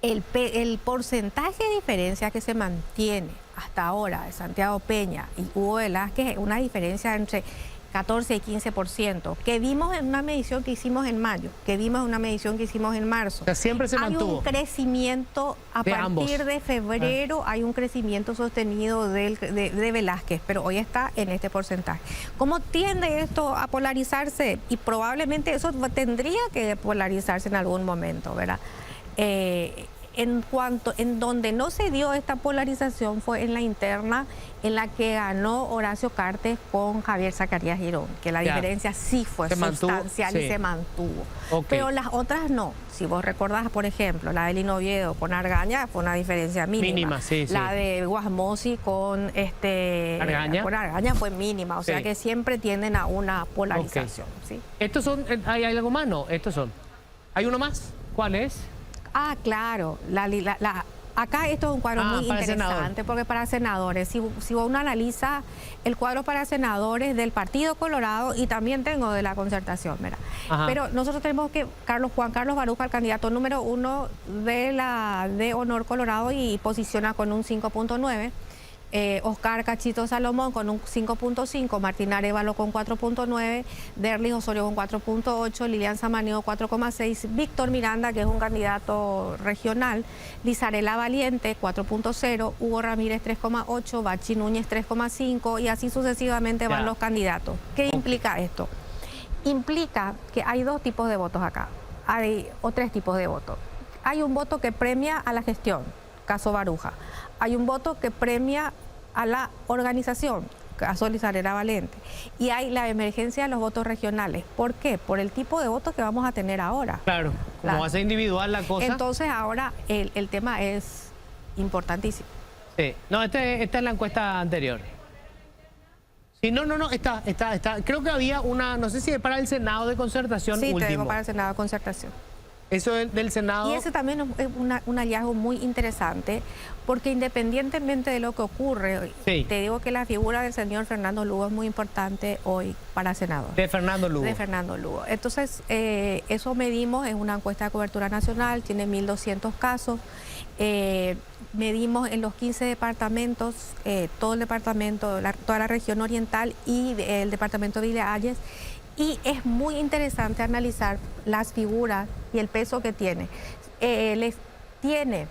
El porcentaje de diferencia que se mantiene hasta ahora de Santiago Peña y Hugo Velázquez es una diferencia entre 14 y 15%, que vimos en una medición que hicimos en mayo, que vimos en una medición que hicimos en marzo. O sea, siempre se Hay mantuvo. un crecimiento a De partir ambos. de febrero, hay un crecimiento sostenido de Velázquez, pero hoy está en este porcentaje. ¿Cómo tiende esto a polarizarse? Y probablemente eso tendría que polarizarse en algún momento, ¿verdad? En donde no se dio esta polarización fue en la interna en la que ganó Horacio Cartes con Javier Zacarías Girón, que la Ya. diferencia sí fue Se mantuvo, sustancial sí. y se mantuvo. Ok. Pero las otras no. Si vos recordás, por ejemplo, la de Lino Oviedo con Argaña fue una diferencia mínima. Mínima, sí, sí. La de Guasmosi con Argaña. con Argaña fue mínima, o sea Sí. que siempre tienden a una polarización. ¿Sí? Estos son, ¿hay algo más? No, estos son. ¿Hay uno más? ¿Cuál es? Ah, claro. Acá esto es un cuadro muy para el senador. interesante porque para senadores, si uno analiza el cuadro para senadores del Partido Colorado y también tengo de la concertación, ¿verdad? Ajá. Pero nosotros tenemos que Juan Carlos Baruja, el candidato número 1 de Honor Colorado y posiciona con un 5.9. Oscar Cachito Salomón con un 5.5, Martín Arévalo con 4.9, Derlis Osorio con 4.8, Lilian Samaniego 4.6, Víctor Miranda, que es un candidato regional, Lizarela Valiente 4.0, Hugo Ramírez 3.8, Bachi Núñez 3.5 y así sucesivamente van Ya. los candidatos. ¿Qué implica esto? Implica que hay dos tipos de votos acá, o tres tipos de votos. Hay un voto que premia a la gestión, caso Baruja. Hay un voto que premia a la organización, caso Lizarela Valente. Y hay la emergencia de los votos regionales. ¿Por qué? Por el tipo de votos que vamos a tener ahora. Claro, como Claro. va a ser individual la cosa. Entonces ahora el tema es importantísimo. Sí. No, esta es la encuesta anterior. Sí, no, está. Creo que había una, no sé si es para el Senado de concertación Sí, te último. digo para el Senado de Concertación. Eso del Senado. Y ese también es un hallazgo muy interesante, porque independientemente de lo que ocurre, Sí. te digo que la figura del señor Fernando Lugo es muy importante hoy para senador. De Fernando Lugo. De Fernando Lugo. Entonces, eso medimos en una encuesta de cobertura nacional, tiene 1.200 casos. Medimos en los 15 departamentos, todo el departamento, toda la región oriental y el departamento de Villa Ayes. Y es muy interesante analizar las figuras y el peso que tiene. Tiene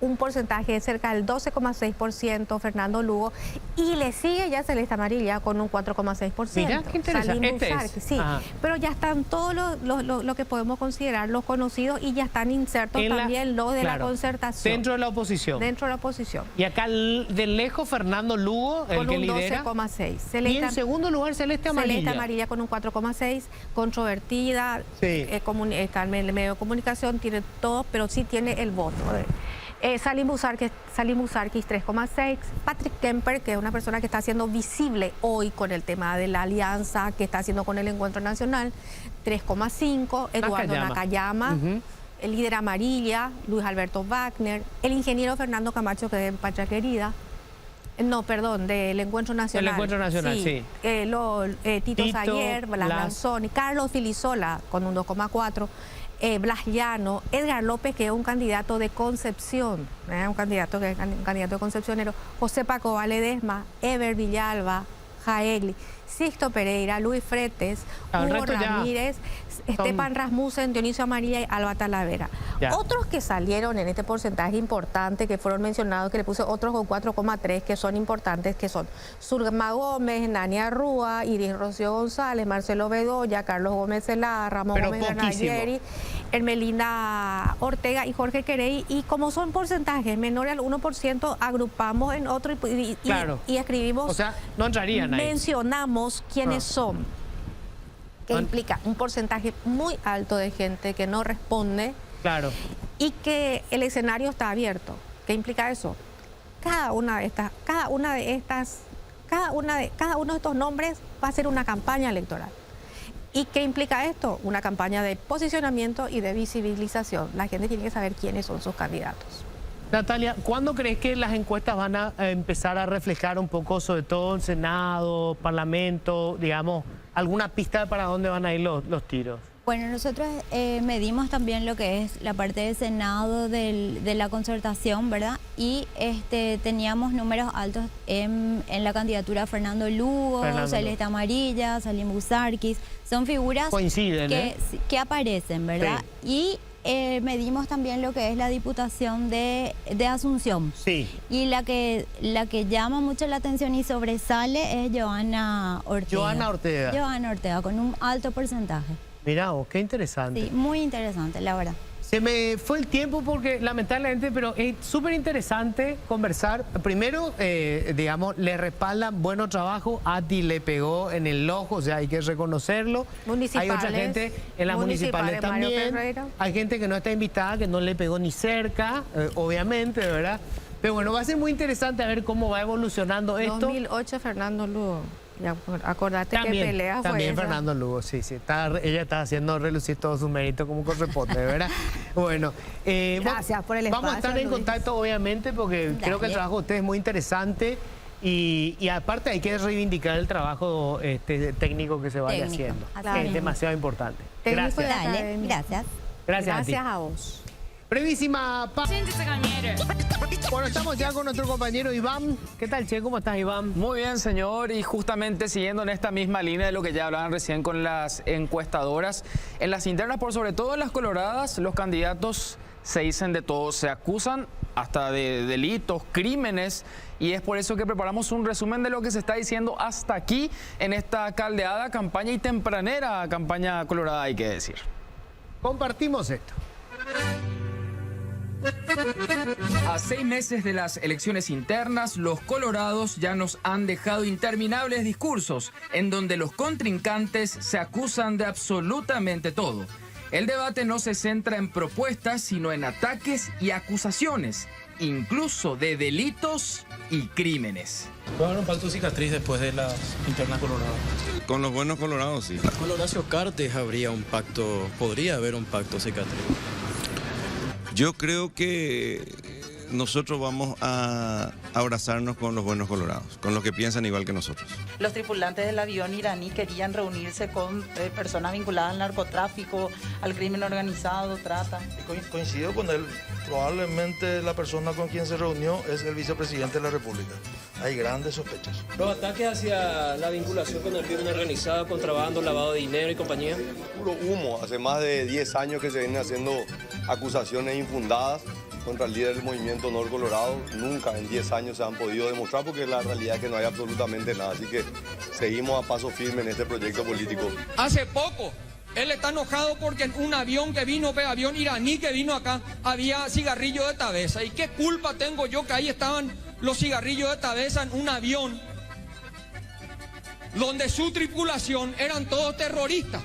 un porcentaje de cerca del 12,6% Fernando Lugo y le sigue ya Celeste Amarilla con un 4,6%. Mira, qué interesante. Salim Este es. Busarqui, sí, Ajá. pero ya están todos lo que podemos considerar los conocidos y ya están insertos En la- también los de claro, la concertación. Dentro de la oposición. Dentro de la oposición. Y acá de lejos Fernando Lugo, el Con que un lidera. 12,6. Y en segundo lugar Celeste Amarilla. Celeste Amarilla con un 4,6, controvertida, Sí. está en el medio de comunicación, tiene todo, pero sí tiene el voto. Salim Busarqui 3,6, Patrick Kemper, que es una persona que está haciendo visible hoy con el tema de la alianza que está haciendo con el Encuentro Nacional, 3,5, Eduardo Nakayama, Ujú. el líder Amarilla, Luis Alberto Wagner, el ingeniero Fernando Camacho, que es de Patria Querida. No, perdón, del Encuentro Nacional. Del Encuentro Nacional, sí. Tito Tito, Sayer, Blas Blas. Lanzoni, Carlos Filisola con un 2,4, Blas Llano, Edgar López, que es un candidato de Concepción, un candidato concepcionero, José Paco Valedesma, Ever Villalba, Jaegli, Sixto Pereira, Luis Fretes, Hugo Ramírez, Esteban Rasmussen, Dionisio Amarilla y Alba Talavera. Ya. Otros que salieron en este porcentaje importante, que fueron mencionados, que le puse otros con 4,3, que son importantes, que son Surma Gómez, Nania Rúa, Iris Rocío González, Marcelo Bedoya, Carlos Gómez Celada, Ramón Pero Gómez Granadieri, Hermelina Ortega y Jorge Querey. Y como son porcentajes menores al 1%, agrupamos en otro y escribimos, o sea, no entrarían ahí. mencionamos quiénes son, que implica un porcentaje muy alto de gente que no responde. Claro. Y que el escenario está abierto. ¿Qué implica eso? Cada uno de estos nombres va a ser una campaña electoral. ¿Y qué implica esto? Una campaña de posicionamiento y de visibilización. La gente tiene que saber quiénes son sus candidatos. Natalia, ¿cuándo crees que las encuestas van a empezar a reflejar un poco, sobre todo en Senado, Parlamento, digamos, alguna pista para dónde van a ir los tiros? Bueno, nosotros medimos también lo que es la parte del Senado de la concertación, ¿verdad? Y teníamos números altos en la candidatura Fernando Lugo, Celeste Amarilla, Salim Busarquis. Son figuras que aparecen, ¿verdad? Sí. Y medimos también lo que es la Diputación de Asunción. Sí. Y la que llama mucho la atención y sobresale es Johanna Ortega. Johanna Ortega, con un alto porcentaje. Mirá vos, qué interesante. Sí, muy interesante, la verdad. Se me fue el tiempo porque lamentablemente, pero es súper interesante conversar. Primero, digamos, le respaldan bueno trabajo. Ati le pegó en el ojo, o sea, hay que reconocerlo. Hay otra gente en las municipales también. Hay gente que no está invitada, que no le pegó ni cerca, obviamente, ¿verdad? Pero bueno, va a ser muy interesante a ver cómo va evolucionando esto. 2008, Fernando Lugo. Ya, acordate también, que pelea fue también esa. Fernando Lugo, sí. Ella está haciendo relucir todo su mérito como corresponde, ¿verdad? Bueno, gracias por el espacio. Vamos a estar en contacto, obviamente, porque creo que el trabajo de ustedes es muy interesante y aparte hay que reivindicar el trabajo técnico que se vaya haciendo. Es demasiado importante. Gracias. Dale, gracias. Gracias a vos. Brevísima pausa. Bueno, estamos ya con nuestro compañero Iván. ¿Qué tal, Che? ¿Cómo estás, Iván? Muy bien, señor. Y justamente siguiendo en esta misma línea de lo que ya hablaban recién con las encuestadoras, en las internas, por sobre todo en las coloradas, los candidatos se dicen de todo, se acusan hasta de delitos, crímenes, y es por eso que preparamos un resumen de lo que se está diciendo hasta aquí en esta caldeada campaña y tempranera campaña colorada, hay que decir. Compartimos esto. A 6 meses de las elecciones internas, los colorados ya nos han dejado interminables discursos en donde los contrincantes se acusan de absolutamente todo. El debate no se centra en propuestas, sino en ataques y acusaciones, incluso de delitos y crímenes. ¿Puede haber un pacto cicatriz después de las internas coloradas? Con los buenos colorados, sí. Con Horacio Cartes habría un pacto, podría haber un pacto cicatriz. Yo creo que nosotros vamos a abrazarnos con los buenos colorados, con los que piensan igual que nosotros. Los tripulantes del avión iraní querían reunirse con personas vinculadas al narcotráfico, al crimen organizado, trata. Coincido con él. Probablemente la persona con quien se reunió es el vicepresidente de la República. Hay grandes sospechas. ¿Los ataques hacia la vinculación con el crimen organizado, contrabando, lavado de dinero y compañía? Puro humo. Hace más de 10 años que se vienen haciendo acusaciones infundadas contra el líder del movimiento Honor Colorado. Nunca en 10 años se han podido demostrar porque la realidad es que no hay absolutamente nada. Así que seguimos a paso firme en este proyecto político. Hace poco, él está enojado porque en un avión que vino, avión iraní que vino acá, había cigarrillos de Tabesa. ¿Y qué culpa tengo yo que ahí estaban los cigarrillos de Tabesa en un avión donde su tripulación eran todos terroristas?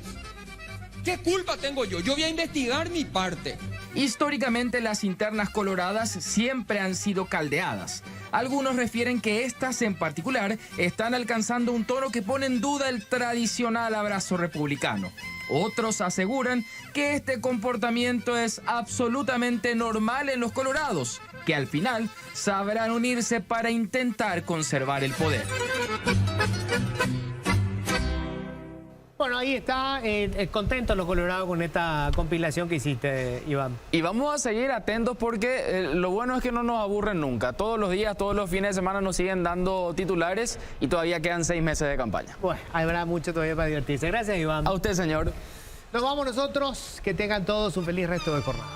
¿Qué culpa tengo yo? Yo voy a investigar mi parte. Históricamente las internas coloradas siempre han sido caldeadas. Algunos refieren que estas en particular están alcanzando un tono que pone en duda el tradicional abrazo republicano. Otros aseguran que este comportamiento es absolutamente normal en los colorados, que al final sabrán unirse para intentar conservar el poder. Bueno, Bueno, ahí está, contentos los colorados con esta compilación que hiciste, Iván. Y vamos a seguir atentos porque lo bueno es que no nos aburren nunca. Todos los días, todos los fines de semana nos siguen dando titulares y todavía quedan 6 meses de campaña. Bueno, habrá mucho todavía para divertirse. Gracias, Iván. A usted, señor. Nos vamos nosotros. Que tengan todos un feliz resto de jornada.